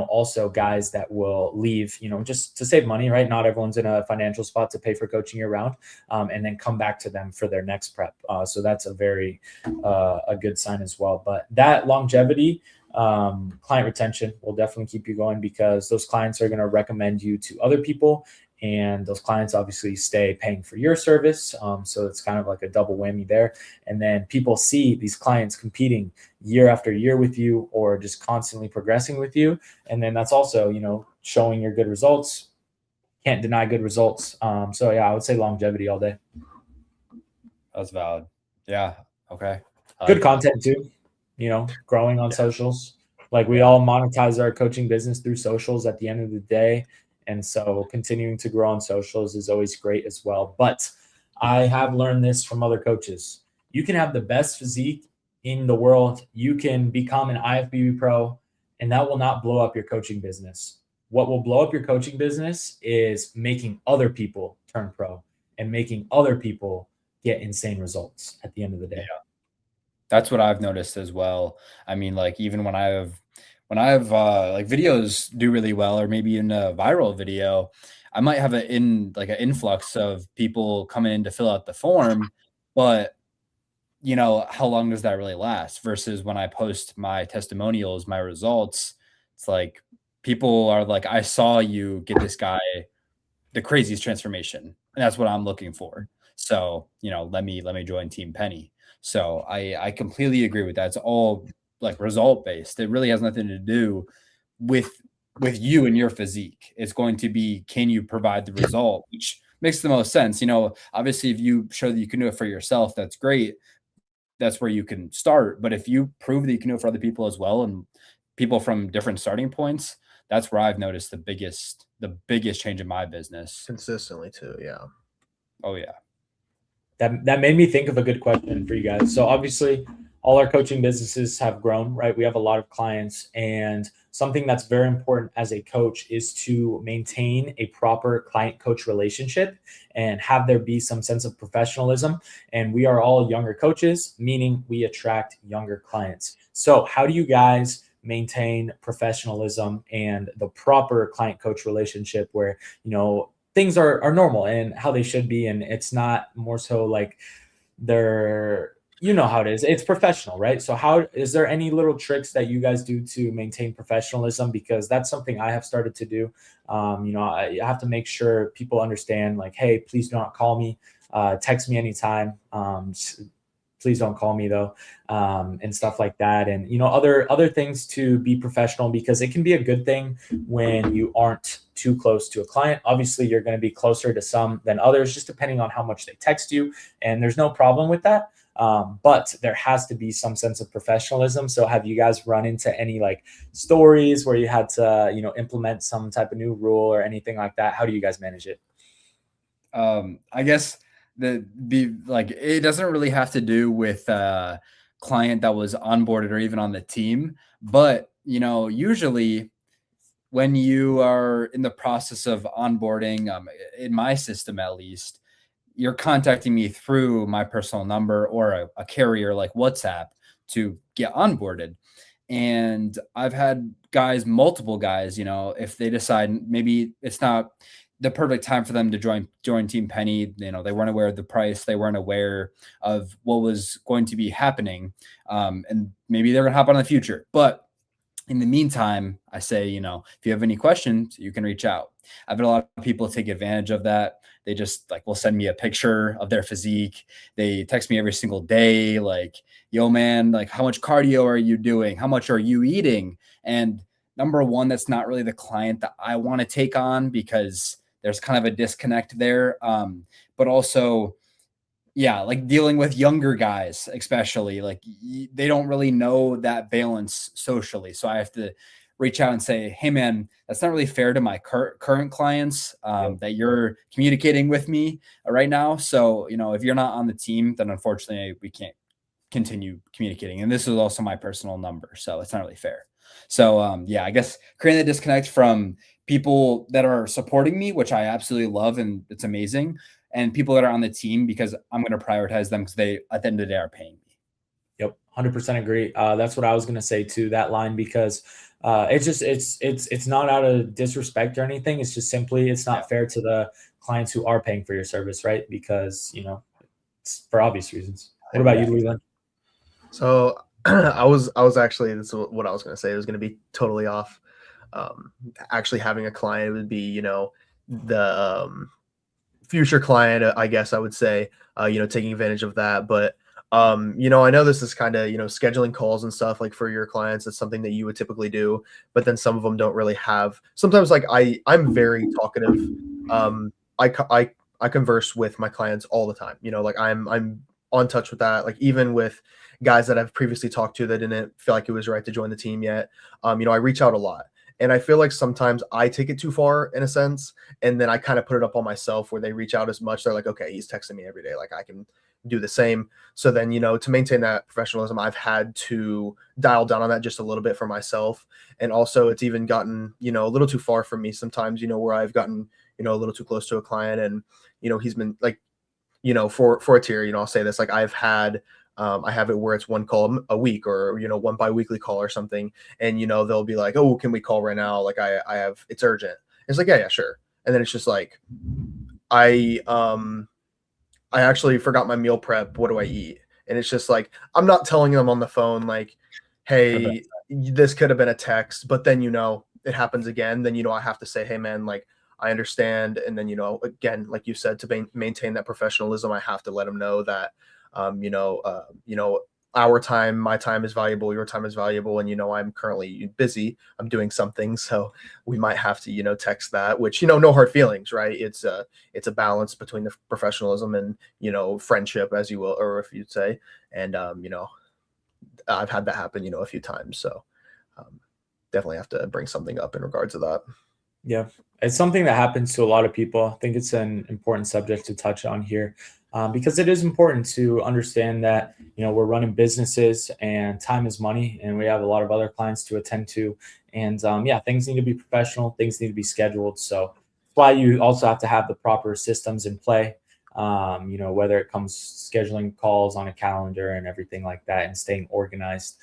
also guys that will leave, just to save money, right? Not everyone's in a financial spot to pay for coaching year round, and then come back to them for their next prep. So that's a very, a good sign as well. But that longevity, client retention will definitely keep you going because those clients are going to recommend you to other people. And those clients obviously stay paying for your service. So it's kind of like a double whammy there. And then people see these clients competing year after year with you or just constantly progressing with you. And then that's also, showing your good results. Can't deny good results. So yeah, I would say longevity all day. That's valid. Yeah. Okay. Good content too, growing on socials. Like we all monetize our coaching business through socials at the end of the day. And so continuing to grow on socials is always great as well. But I have learned this from other coaches. You can have the best physique in the world. You can become an IFBB pro, and that will not blow up your coaching business. What will blow up your coaching business is making other people turn pro and making other people get insane results at the end of the day. Yeah. That's what I've noticed as well. I mean, like even when I have like videos do really well, or maybe in a viral video, I might have an influx of people coming in to fill out the form, but how long does that really last? Versus when I post my testimonials, my results, it's like people are like, I saw you get this guy the craziest transformation, and that's what I'm looking for. So, let me join Team Penny. So I completely agree with that. It's all like result based. It really has nothing to do with you and your physique. It's going to be, can you provide the result, which makes the most sense. Obviously if you show that you can do it for yourself, that's great. That's where you can start. But if you prove that you can do it for other people as well, and people from different starting points, that's where I've noticed the biggest change in my business. Consistently too. Yeah. Oh yeah. That made me think of a good question for you guys. So obviously all our coaching businesses have grown, right? We have a lot of clients, and something that's very important as a coach is to maintain a proper client-coach relationship and have there be some sense of professionalism. And we are all younger coaches, meaning we attract younger clients. So how do you guys maintain professionalism and the proper client-coach relationship where, things are normal and how they should be, and it's not more so like they're, how it is. It's professional, right? So how is there any little tricks that you guys do to maintain professionalism? Because that's something I have started to do. I have to make sure people understand, like, hey, please do not call me, text me anytime. please don't call me though, and stuff like that. And, you know, other things to be professional, because it can be a good thing when you aren't too close to a client. Obviously, you're going to be closer to some than others, just depending on how much they text you. And there's no problem with that. But there has to be some sense of professionalism. So have you guys run into any like stories where you had to, you know, implement some type of new rule or anything like that? How do you guys manage it? I guess it doesn't really have to do with a client that was onboarded or even on the team, but you know, usually when you are in the process of onboarding, in my system at least, you're contacting me through my personal number or a carrier like WhatsApp to get onboarded. And I've had multiple guys, you know, if they decide maybe it's not the perfect time for them to join Team Penny, you know, they weren't aware of the price, they weren't aware of what was going to be happening, and maybe they're gonna hop on in the future. But in the meantime, I say, you know, if you have any questions, you can reach out. I've had a lot of people take advantage of that. They just will send me a picture of their physique. They text me every single day, like, yo, man, like, how much cardio are you doing? How much are you eating? And number one, that's not really the client that I want to take on, because there's kind of a disconnect there. But also, yeah, like dealing with younger guys, especially, like they don't really know that balance socially. So I have to reach out and say, hey man, that's not really fair to my current clients, that you're communicating with me right now. So, you know, if you're not on the team, then unfortunately we can't continue communicating. And this is also my personal number, so it's not really fair. So yeah, I guess creating the disconnect from people that are supporting me, which I absolutely love and it's amazing, and people that are on the team, because I'm going to prioritize them because they, at the end of the day, are paying me. Yep, 100% agree. That's what I was going to say to that line, because it's not out of disrespect or anything. It's just simply, it's not fair to the clients who are paying for your service, right? Because, you know, it's for obvious reasons. What about you, Leland? So I was actually, this is what I was going to say. It was going to be totally off. Actually having a client would be, you know, the future client, I guess I would say, you know, taking advantage of that. But you know, I know this is kind of, you know, scheduling calls and stuff like for your clients. It's something that you would typically do, but then some of them don't really have. Sometimes, like I'm very talkative. I converse with my clients all the time. You know, like I'm on touch with that. Like even with guys that I've previously talked to that didn't feel like it was right to join the team yet. You know, I reach out a lot. And I feel like sometimes I take it too far in a sense. And then I kind of put it up on myself where they reach out as much. They're like, okay, he's texting me every day. Like I can do the same. So then, you know, to maintain that professionalism, I've had to dial down on that just a little bit for myself. And also it's even gotten, you know, a little too far from me sometimes, you know, where I've gotten, you know, a little too close to a client and, you know, he's been like, you know, for a tier, you know, I'll say this, like I've had, I have it where it's one call a week or, you know, one bi-weekly call or something. And, you know, they'll be like, oh, can we call right now? Like I have, it's urgent. It's like, yeah, sure. And then it's just like, I actually forgot my meal prep. What do I eat? And it's just like, I'm not telling them on the phone, like, hey, this could have been a text, but then, you know, it happens again. Then, you know, I have to say, hey man, like, I understand. And then, you know, again, like you said, to maintain that professionalism, I have to let them know that, you know, our time, my time is valuable, your time is valuable. And, you know, I'm currently busy, I'm doing something. So we might have to, you know, text that, which, you know, no hard feelings, right? It's a balance between the professionalism and, you know, friendship, as you will, or if you'd say, and, you know, I've had that happen, you know, a few times. So definitely have to bring something up in regards to that. Yeah, it's something that happens to a lot of people. I think it's an important subject to touch on here, because it is important to understand that, you know, we're running businesses and time is money, and we have a lot of other clients to attend to. And yeah, things need to be professional. Things need to be scheduled. So that's why you also have to have the proper systems in play, you know, whether it comes scheduling calls on a calendar and everything like that and staying organized.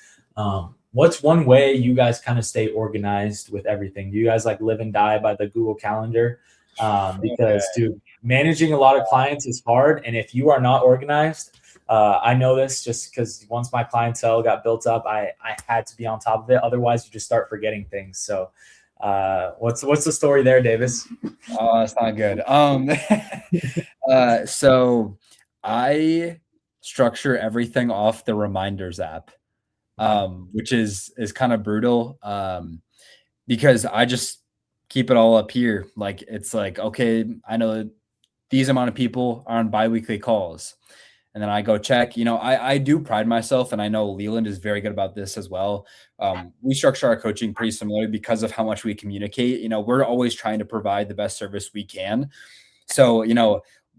What's one way you guys kind of stay organized with everything? Do you guys like live and die by the Google Calendar? Because dude, managing a lot of clients is hard. And if you are not organized, I know this just because once my clientele got built up, I had to be on top of it. Otherwise you just start forgetting things. So what's the story there, Davis? Oh, that's not good. So I structure everything off the reminders app, which is kind of brutal, because I just keep it all up here. Like, it's like, okay, I know these amount of people are on biweekly calls. And then I go check, I do pride myself, and I know Leland is very good about this as well. We structure our coaching pretty similarly because of how much we communicate. We're always trying to provide the best service we can. So,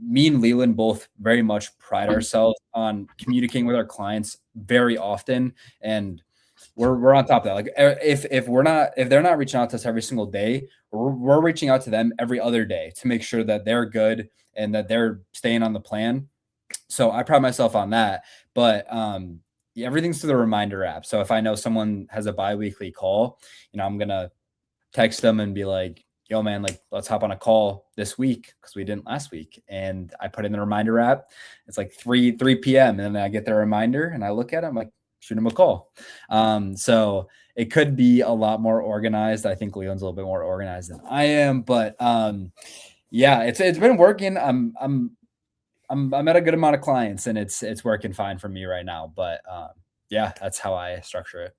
me and Leland both very much pride ourselves on communicating with our clients very often. And we're on top of that. Like, if they're not reaching out to us every single day, we're reaching out to them every other day to make sure that they're good and that they're staying on the plan. So I pride myself on that, but everything's through the reminder app. So if I know someone has a biweekly call, I'm going to text them and be like, yo, man, like, let's hop on a call this week because we didn't last week. And I put in the reminder app. It's like 3 p.m. And then I get the reminder and I look at it. I'm like, shoot him a call. So it could be a lot more organized. I think Leon's a little bit more organized than I am, but yeah, it's been working. I'm at a good amount of clients, and it's working fine for me right now. But yeah, that's how I structure it.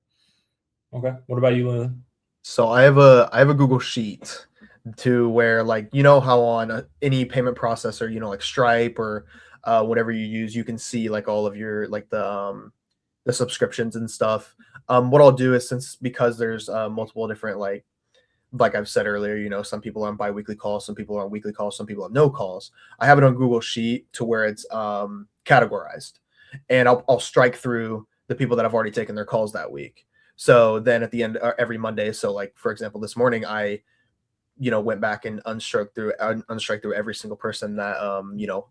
Okay. What about you, Leland? So I have a Google Sheet to where, like, how on any payment processor, like Stripe or whatever you use, you can see like all of your, like, the subscriptions and stuff. What I'll do is, because there's multiple different, like I've said earlier, some people are on biweekly calls, some people are on weekly calls, some people have no calls. I have it on Google Sheet to where it's categorized, and I'll strike through the people that have already taken their calls that week. So then at the end, every Monday, so like, for example, this morning, I went back and unstrike through every single person that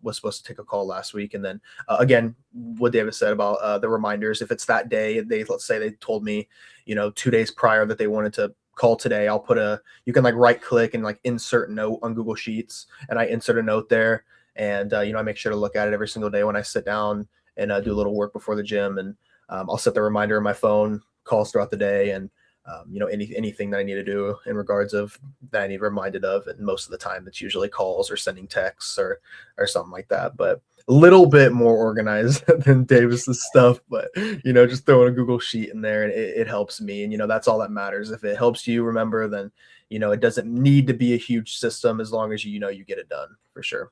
was supposed to take a call last week. And then again, what David said about the reminders, if it's that day, let's say they told me 2 days prior that they wanted to call today, I'll put you can like right click and like insert note on Google Sheets, and I insert a note there, and I make sure to look at it every single day when I sit down and do a little work before the gym, and I'll set the reminder in my phone, calls throughout the day, and anything that I need to do in regards of that I need reminded of. And most of the time it's usually calls or sending texts or something like that, but a little bit more organized than Davis's stuff. But just throwing a Google Sheet in there, and it helps me, and that's all that matters. If it helps you remember, then it doesn't need to be a huge system, as long as you get it done, for sure.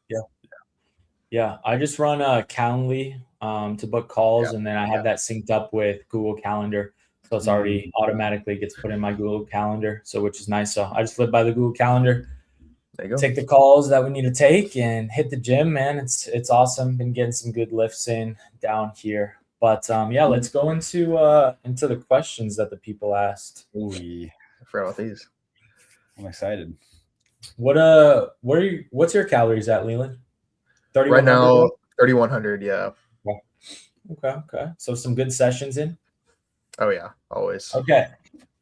Yeah, I just run Calendly to book calls, and then I have that synced up with Google Calendar. So it's already automatically gets put in my Google Calendar, which is nice. So I just live by the Google Calendar. There you go. Take the calls that we need to take and hit the gym, man. It's awesome. Been getting some good lifts in down here. But yeah, let's go into the questions that the people asked. Ooh, I forgot about these. I'm excited. What's your calories at, Leland? Right now, 3,100. Yeah. Okay. So some good sessions in. Oh yeah, always. Okay.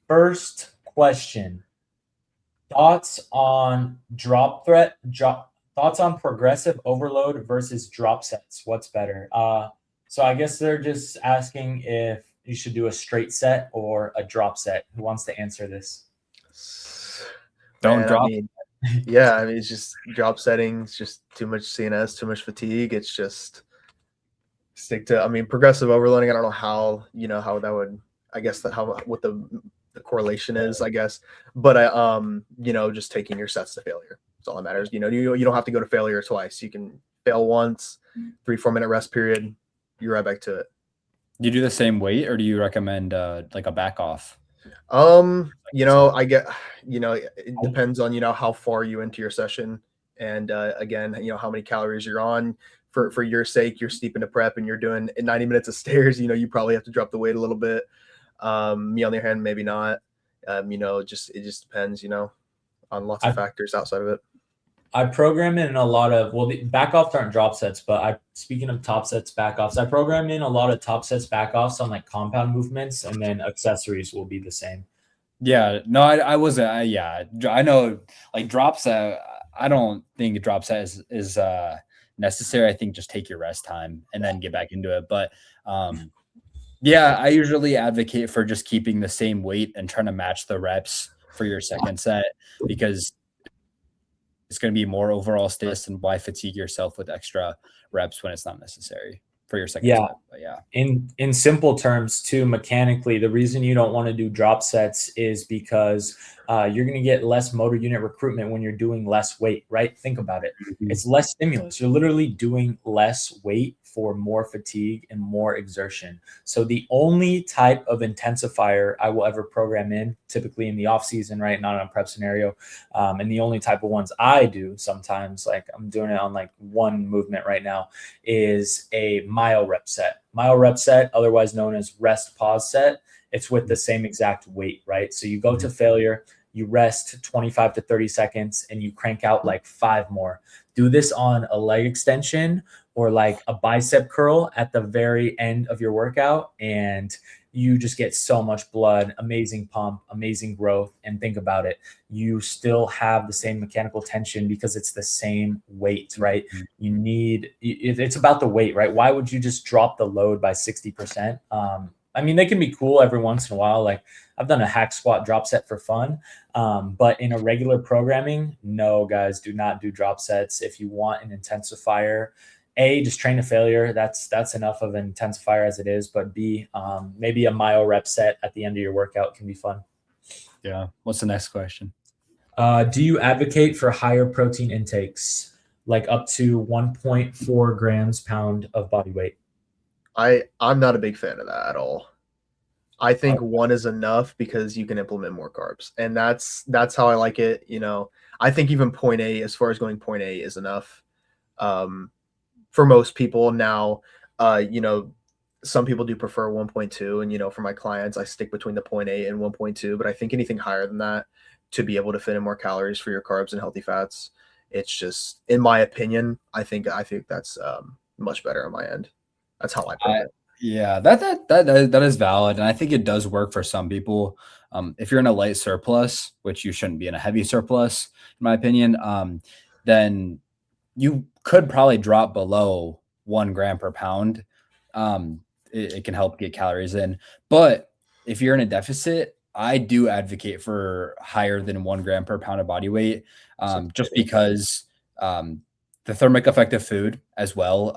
First question. Thoughts on thoughts on progressive overload versus drop sets. What's better? So I guess they're just asking if you should do a straight set or a drop set. Who wants to answer this? Don't drop. It's just drop settings, just too much CNS, too much fatigue. It's just stick to, progressive overloading. I don't know how, how that would, I guess what the correlation is, I guess, but just taking your sets to failure. That's all that matters. You don't have to go to failure twice. You can fail once, 3-4 minute rest period. You're right back to it. Do you do the same weight, or do you recommend like a back off? I get, it depends on, how far you into your session. And again, how many calories you're on. For your sake, you're steep into prep and you're doing 90 minutes of stairs, you probably have to drop the weight a little bit. Me on the other hand, maybe not. It just depends, on lots of factors outside of it. I program in a lot of, the back offs aren't drop sets, but speaking of top sets, back offs, I program in a lot of top sets, back offs on like compound movements, and then accessories will be the same. Yeah, no, I wasn't. I know, like, drop set. I don't think a drop set is necessary. I think just take your rest time and then get back into it. But yeah, I usually advocate for just keeping the same weight and trying to match the reps for your second set, because it's going to be more overall stimulus, and why fatigue yourself with extra reps when it's not necessary. for your second Yeah. step. But yeah. In simple terms, too, mechanically, the reason you don't want to do drop sets is because you're going to get less motor unit recruitment when you're doing less weight, right? Think about it. It's less stimulus. You're literally doing less weight for more fatigue and more exertion. So the only type of intensifier I will ever program in, typically in the off season, right? Not in a prep scenario. And the only type of ones I do sometimes, like I'm doing it on like one movement right now, is a myo rep set. Myo rep set, otherwise known as rest pause set. It's with the same exact weight, right? So you go to failure, you rest 25 to 30 seconds, and you crank out like 5 more. Do this on a leg extension or like a bicep curl at the very end of your workout, and you just get so much blood, amazing pump, amazing growth. And think about it, you still have the same mechanical tension because it's the same weight, right? You need, it's about the weight, right? Why would you just drop the load by 60%? I mean, they can be cool every once in a while. Like I've done a hack squat drop set for fun. But in a regular programming, no, guys, do not do drop sets. If you want an intensifier, A, just train to failure. That's enough of an intensifier as it is. But B, maybe a myo rep set at the end of your workout can be fun. Yeah. What's the next question? Do you advocate for higher protein intakes, like up to 1.4 grams pound of body weight? I'm not a big fan of that at all. I think 1 is enough because you can implement more carbs, and that's how I like it. You know, I think even 0.8, as far as going 0.8, is enough for most people. Now, you know, some people do prefer 1.2, and you know, for my clients, I stick between the 0.8 and 1.2. But I think anything higher than that, to be able to fit in more calories for your carbs and healthy fats, it's just, in my opinion, I think that's much better on my end. That's how I put it. Yeah, that is valid, and I think it does work for some people. If you're in a light surplus, which you shouldn't be in a heavy surplus, in my opinion, then you could probably drop below 1 gram per pound. It can help get calories in. But if you're in a deficit, I do advocate for higher than 1 gram per pound of body weight, just because the thermic effect of food as well.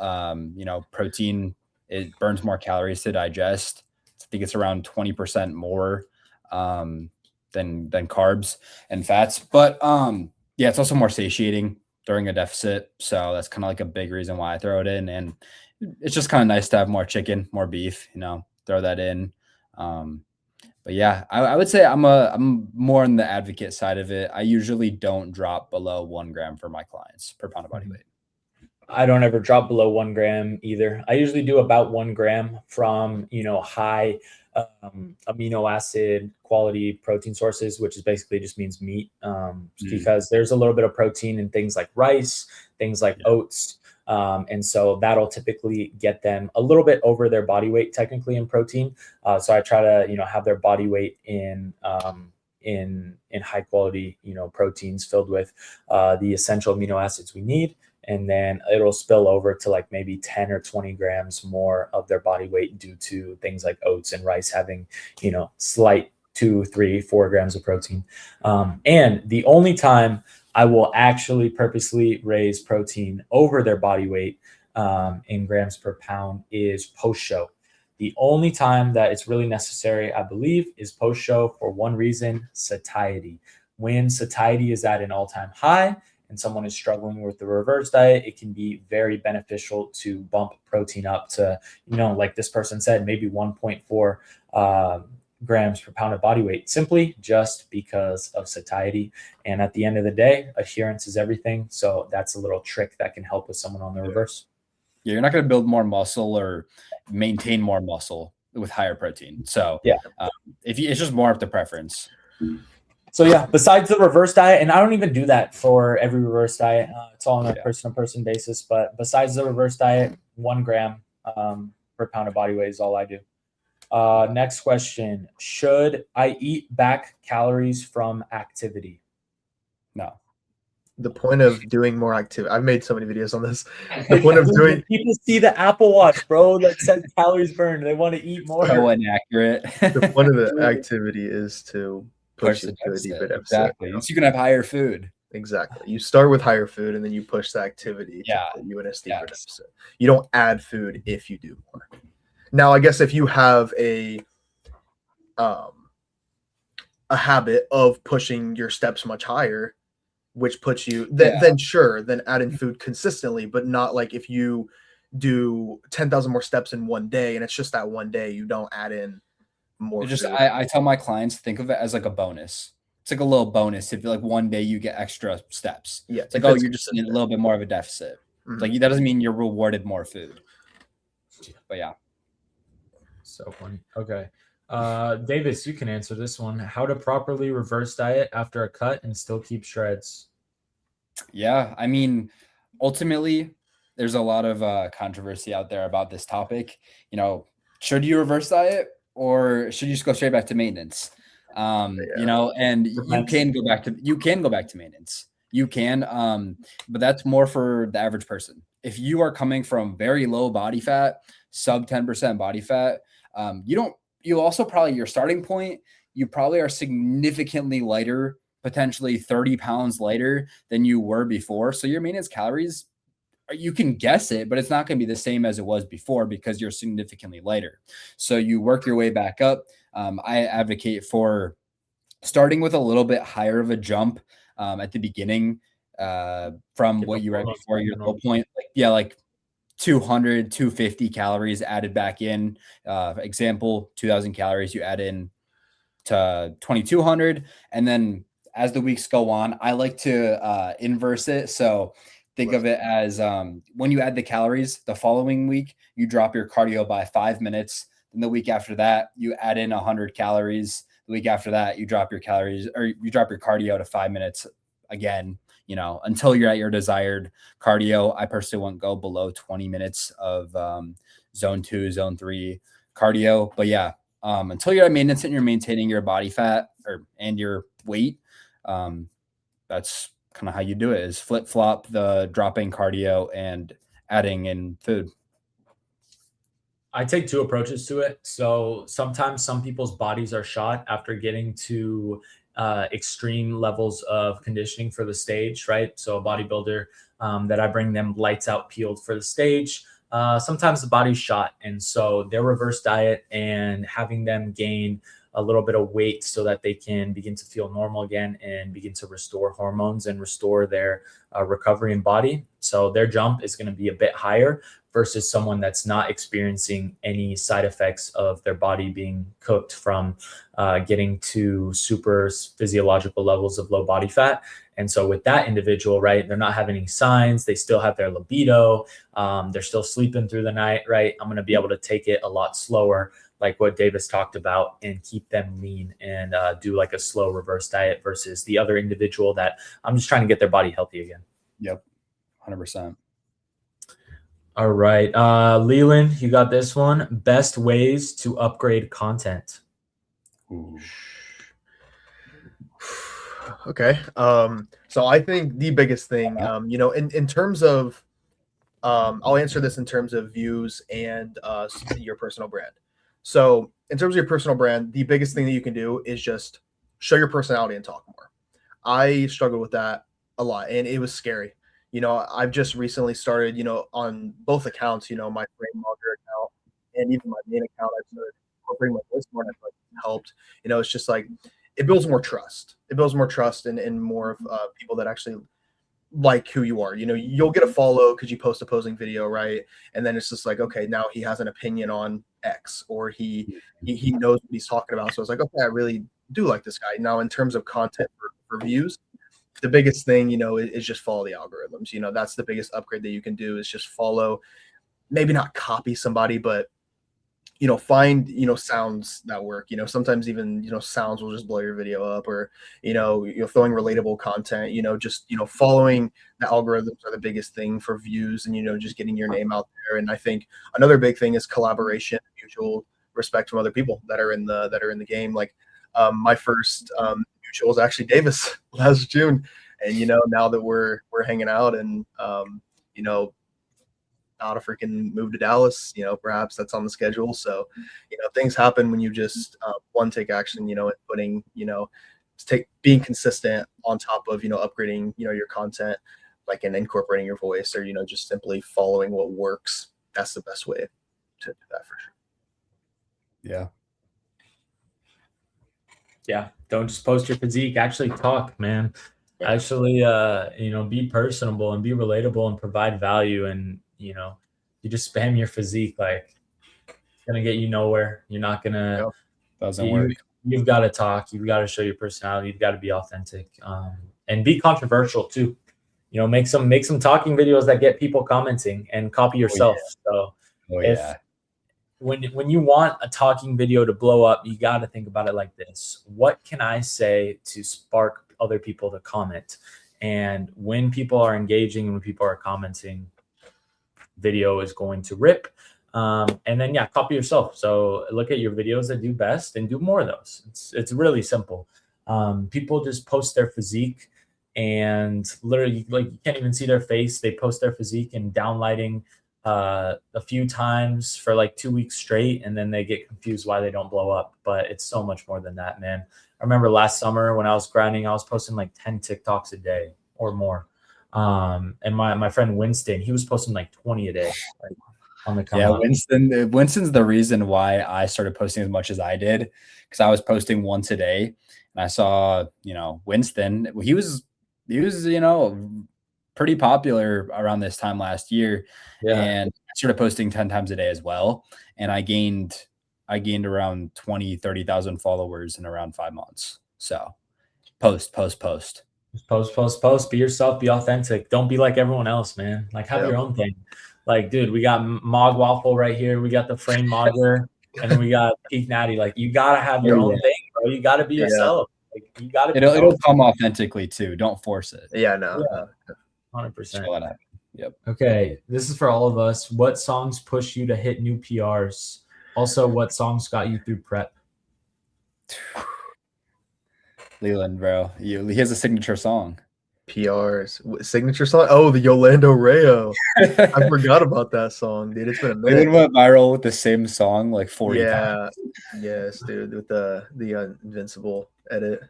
You know, protein, it burns more calories to digest. I think it's around 20% more than carbs and fats. But yeah, it's also more satiating during a deficit. So that's kind of like a big reason why I throw it in. And it's just kind of nice to have more chicken, more beef, you know, throw that in. But yeah, I would say I'm more on the advocate side of it. I usually don't drop below 1 gram for my clients per pound of body weight. I don't ever drop below 1 gram either. I usually do about 1 gram from, you know, high amino acid quality protein sources, which is basically just means meat, because there's a little bit of protein in things like rice, things like oats. And so that'll typically get them a little bit over their body weight, technically, in protein. So I try to, you know, have their body weight in high quality, you know, proteins filled with the essential amino acids we need. And then it'll spill over to like maybe 10 or 20 grams more of their body weight due to things like oats and rice having, you know, slight 2, 3, 4 grams of protein. And the only time I will actually purposely raise protein over their body weight in grams per pound is post-show. The only time that it's really necessary, I believe, is post-show for one reason: satiety. When satiety is at an all-time high and someone is struggling with the reverse diet, it can be very beneficial to bump protein up to, you know, like this person said, maybe 1.4 grams per pound of body weight, simply just because of satiety. And at the end of the day, adherence is everything. So that's a little trick that can help with someone on the reverse. Yeah, you're not going to build more muscle or maintain more muscle with higher protein. So yeah, it's just more of the preference. So yeah, besides the reverse diet, and I don't even do that for every reverse diet. It's all on a person-to-person basis. But besides the reverse diet, 1 gram per pound of body weight is all I do. Next question: should I eat back calories from activity? No. The point of doing more activity, I've made so many videos on this. The point of doing, people see the Apple Watch, bro, that says calories burned. They want to eat more. So inaccurate. The point of the activity is to push it to a deeper deficit. Exactly. So you can have higher food. Exactly. You start with higher food and then you push the activity to put you in a steeper deficit. You don't add food if you do more. Now, I guess if you have a habit of pushing your steps much higher, which puts you then sure, then add in food consistently, but not like if you do 10,000 more steps in one day and it's just that one day, you don't add in more Just food. I tell my clients, think of it as like a bonus. It's like a little bonus if like one day you get extra steps. Yeah, it's like, oh, you're just in a little bit more of a deficit. Mhm. Like that doesn't mean you're rewarded more food. But yeah. So funny. Okay. Davis, you can answer this one. How to properly reverse diet after a cut and still keep shreds? Yeah, I mean, ultimately, there's a lot of controversy out there about this topic. You know, should you reverse diet or should you just go straight back to maintenance? You know, and you can go back to maintenance. You can, but that's more for the average person. If you are coming from very low body fat, sub 10% body fat, you also probably your starting point, you probably are significantly lighter, potentially 30 pounds lighter than you were before. So your maintenance calories, you can guess it, but it's not going to be the same as it was before because you're significantly lighter. So you work your way back up. I advocate for starting with a little bit higher of a jump at the beginning from what you were at before your low point. Like 200, 250 calories added back in. Example, 2,000 calories you add in to 2,200. And then as the weeks go on, I like to inverse it. So think of it as when you add the calories, the following week, you drop your cardio by 5 minutes. Then the week after that, you add in 100 calories. The week after that, you drop your calories or you drop your cardio to 5 minutes again, you know, until you're at your desired cardio. I personally won't go below 20 minutes of zone 2, zone 3 cardio. But yeah, until you're at maintenance and you're maintaining your body fat and your weight, that's kind of how you do it, is flip flop the dropping cardio and adding in food. I take two approaches to it. So sometimes some people's bodies are shot after getting to extreme levels of conditioning for the stage, right? So a bodybuilder that I bring them lights out peeled for the stage. Sometimes the body's shot. And so their reverse diet and having them gain a little bit of weight so that they can begin to feel normal again and begin to restore hormones and restore their recovery in body. So their jump is going to be a bit higher versus someone that's not experiencing any side effects of their body being cooked from getting to super physiological levels of low body fat. And so with that individual, right, they're not having any signs. They still have their libido. They're still sleeping through the night, right? I'm going to be able to take it a lot slower, like what Davis talked about, and keep them lean and do like a slow reverse diet versus the other individual that I'm just trying to get their body healthy again. Yep. 100%. All right. Leland, you got this one. Best ways to upgrade content. Ooh. Okay. So I think the biggest thing, you know, in terms of, I'll answer this in terms of views and your personal brand. So in terms of your personal brand, the biggest thing that you can do is just show your personality and talk more. I struggled with that a lot, and it was scary. You know, I've just recently started, you know, on both accounts, you know, my frame logger account and even my main account, I've started incorporating my voice more, and it's like helped. You know, it's just like it builds more trust. It builds more trust and more of people that actually like who you are. You know, you'll get a follow because you post opposing video, right? And then it's just like, okay, now he has an opinion on X, or he knows what he's talking about. So it's like, okay, I really do like this guy. Now, in terms of content for views, the biggest thing, you know, is just follow the algorithms. You know, that's the biggest upgrade that you can do, is just follow, maybe not copy somebody, but, you know, find, you know, sounds that work. You know, sometimes even, you know, sounds will just blow your video up, or, you know, you're throwing relatable content, you know, just, you know, following the algorithms are the biggest thing for views and, you know, just getting your name out there. And I think another big thing is collaboration, mutual respect from other people that are in the game. Like my first mutual was actually Davis last June. And, you know, now that we're hanging out and, you know, out of freaking move to Dallas, you know, perhaps that's on the schedule. So, you know, things happen when you just one, take action, you know, and putting, you know, being consistent on top of, upgrading, your content, like, and incorporating your voice, or, just simply following what works. That's the best way to do that for sure. Yeah. Yeah. Don't just post your physique. Actually talk, man. Yeah. Actually, be personable and be relatable and provide value. And, you just spam your physique, like, it's going to get you nowhere. You're not going to, doesn't work. You've got to talk. You've got to show your personality. You've got to be authentic, and be controversial too. Make some talking videos that get people commenting, and copy yourself. So when you want a talking video to blow up, you got to think about it like this: what can I say to spark other people to comment? And when people are engaging and when people are commenting, video is going to rip. And then copy yourself. So look at your videos that do best and do more of those. It's really simple. People just post their physique, and literally, like, you can't even see their face. They post their physique and downlighting a few times for like 2 weeks straight, and then they get confused why they don't blow up. But it's so much more than that, man. I remember last summer when I was grinding, I was posting like 10 TikToks a day or more. And my friend Winston, he was posting like 20 a day. Like, on the come up. Winston's the reason why I started posting as much as I did, because I was posting once a day, and I saw, Winston, he was pretty popular around this time last year. And I started posting 10 times a day as well. And I gained around 30,000 followers in around 5 months. So post. Post. Be yourself, be authentic. Don't be like everyone else, man. Like, have your own thing. Like, dude, we got Mog Waffle right here. We got the Frame Mogger, and then we got Peak Natty. Like, you gotta have your own thing, bro. You gotta be yourself. Like, you gotta. It'll come authentically too. Don't force it. Yeah, no. 100%. Yep. Okay, this is for all of us. What songs push you to hit new PRs? Also, what songs got you through prep? Leland, bro. He has a signature song. PRs. Signature song? Oh, the Yolando Rayo. I forgot about that song, dude. It's been a minute. Leland went viral with the same song like 40 times. Yes, dude. With the Invincible edit.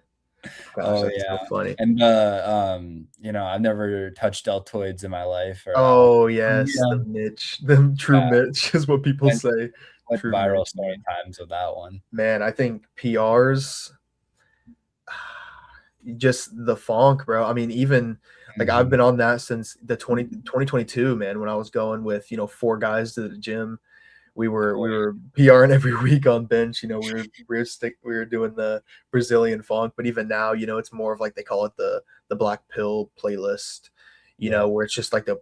Gosh, so funny. And I've never touched deltoids in my life. The Mitch. The true Mitch is what people say. Went viral so many times with that one. Man, I think PRs, just the funk, bro. I mean, even like I've been on that since the 2022, man, when I was going with 4 guys to the gym. We were PRing every week on bench. We were doing the Brazilian funk, but even now, it's more of like, they call it the Black Pill playlist, where it's just like the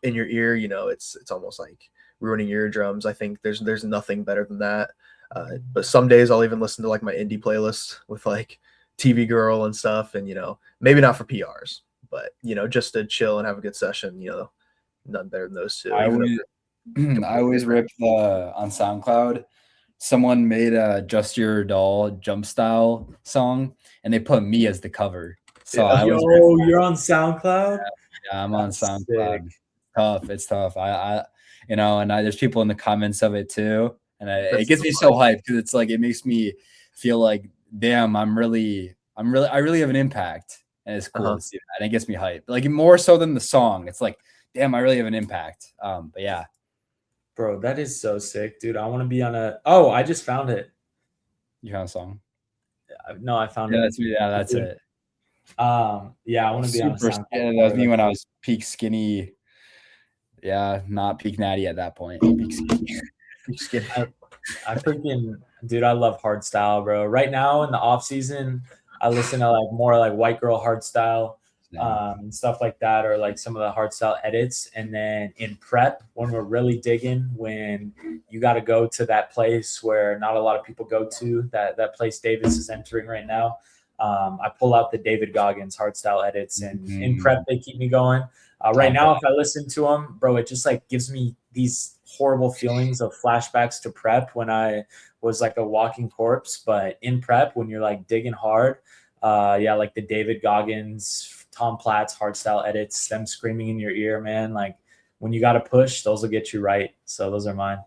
in your ear, it's almost like ruining your eardrums. I think there's nothing better than that. But some days I'll even listen to like my indie playlist with like TV Girl and stuff, and maybe not for PRs, but just to chill and have a good session. Nothing better than those two. I always rip on SoundCloud. Someone made a Just Your Doll Jump Style song, and they put me as the cover. So you're on SoundCloud? Yeah, I'm on SoundCloud. It's tough. I there's people in the comments of it too, and it gets me so hyped, because it's like, it makes me feel like, damn, I really have an impact, and it's cool to see that, and it gets me hyped, like more so than the song. It's like, damn, I really have an impact. But yeah, bro, that is so sick, dude. I want to be on I just found it. You found a song? No, I found it. That's it. I want to be on a SoundCloud. Yeah, that was me when I was peak skinny. Yeah, not peak natty at that point. Peak skinny. I freaking, dude, I love hard style, bro. Right now in the off season, I listen to like more like white girl hard style, and stuff like that, or like some of the hard style edits. And then in prep, when we're really digging, when you got to go to that place where not a lot of people go to, that place Davis is entering right now, I pull out the David Goggins hard style edits, and in prep they keep me going. Right now, if I listen to them, bro, it just like gives me these horrible feelings of flashbacks to prep when I was like a walking corpse. But in prep, when you're like digging hard, like the David Goggins, Tom Platz hard style edits, them screaming in your ear, man. Like, when you got to push, those will get you right. So those are mine.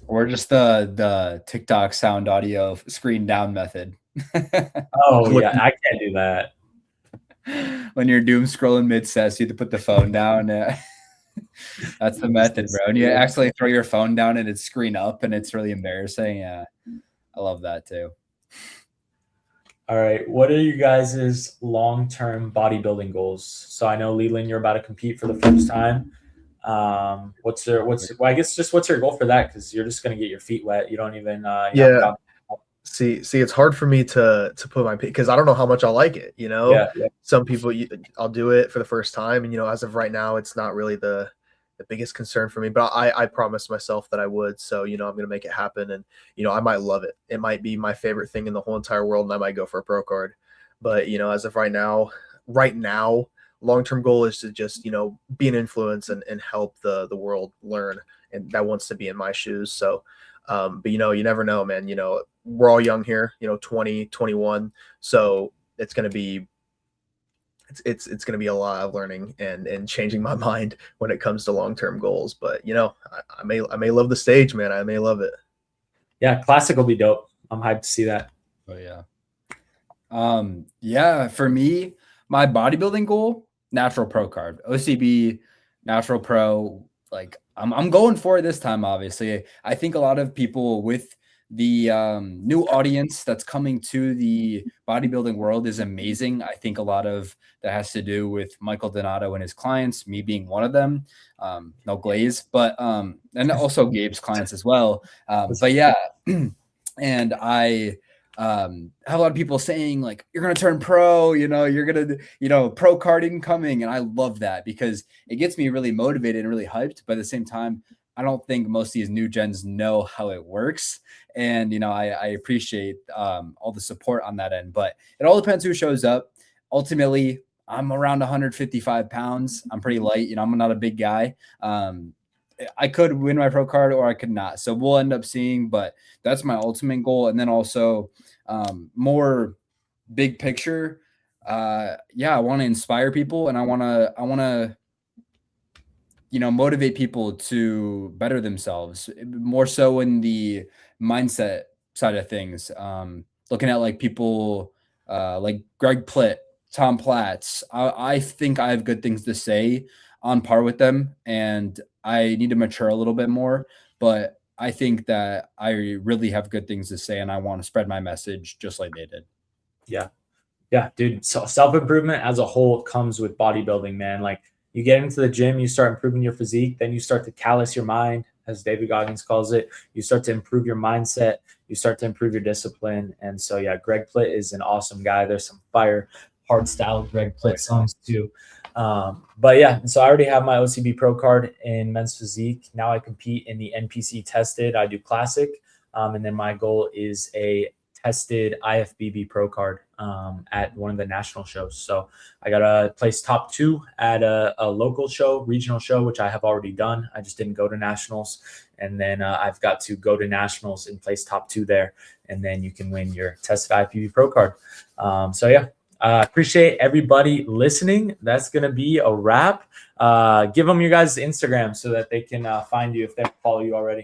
Or just the TikTok sound audio screen down method. Oh yeah, I can't do that. When you're doom scrolling mid-sets, you have to put the phone down. That's the method, bro. And you actually throw your phone down and it's screen up and it's really embarrassing. Yeah, I love that too. All right, what are you guys' long-term bodybuilding goals? So I know, Leland, you're about to compete for the first time. What's your goal for that? Because you're just gonna get your feet wet. You don't even yeah. See, it's hard for me to put my, because I don't know how much I'll like it. You know, yeah. Some people, I'll do it for the first time, and as of right now, it's not really the biggest concern for me. But I promised myself that I would, so I'm gonna make it happen, and I might love it. It might be my favorite thing in the whole entire world, and I might go for a pro card. But as of right now, long-term goal is to just be an influence and help the world learn, and that wants to be in my shoes. So but you never know, man. We're all young here, 20, 21, so it's going to be it's going to be a lot of learning and changing my mind when it comes to long-term goals. But I may love the stage, man. I may love it. Yeah, classic will be dope. I'm hyped to see that. Oh yeah. Yeah, for me, my bodybuilding goal, natural pro card, OCB, natural pro. Like I'm going for it this time. Obviously, I think a lot of people with the new audience that's coming to the bodybuilding world is amazing. I think a lot of that has to do with Michael Donato and his clients, me being one of them. No glaze, but and also Gabe's clients as well. But yeah, and I have a lot of people saying like, you're going to turn pro, you're going to, pro carding coming. And I love that because it gets me really motivated and really hyped. But at the same time, I don't think most of these new gens know how it works. And, I appreciate all the support on that end, but it all depends who shows up. Ultimately, I'm around 155 pounds. I'm pretty light. I'm not a big guy. I could win my pro card or I could not. So we'll end up seeing, but that's my ultimate goal. And then also more big picture. Yeah, I want to inspire people and I want to, motivate people to better themselves more so in the mindset side of things. Looking at like people like Greg Plitt, Tom Platz, I think I have good things to say on par with them, and I need to mature a little bit more, but I think that I really have good things to say and I want to spread my message just like they did. Yeah. Yeah, dude. So self-improvement as a whole comes with bodybuilding, man. Like you get into the gym, you start improving your physique, then you start to callous your mind, as David Goggins calls it. You start to improve your mindset. You start to improve your discipline. And so, yeah, Greg Plitt is an awesome guy. There's some fire hard style Greg Plitt songs too. But yeah, so I already have my OCB pro card in men's physique. Now I compete in the NPC tested. I do classic. And then my goal is a tested IFBB pro card at one of the national shows. So I got to place top 2 at a local show, regional show, which I have already done. I just didn't go to nationals. And then I've got to go to nationals and place top 2 there. And then you can win your tested IFBB pro card. So yeah, appreciate everybody listening. That's going to be a wrap. Give them your guys' Instagram so that they can find you if they follow you already.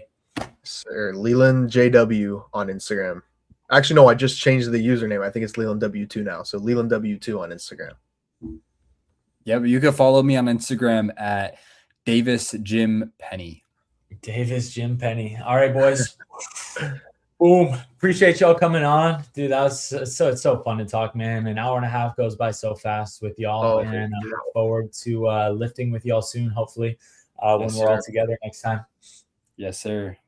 Sir, Leland JW on Instagram. Actually, no, I just changed the username. I think it's Leland W2 now. So Leland W2 on Instagram. Yeah, but you can follow me on Instagram at Davis Jim Penny. Davis Jim Penny. All right, boys. Boom. Appreciate y'all coming on. Dude, that was it's so fun to talk, man. An hour and a half goes by so fast with y'all. And I look forward to lifting with y'all soon, hopefully, when we're all together next time. Yes, sir.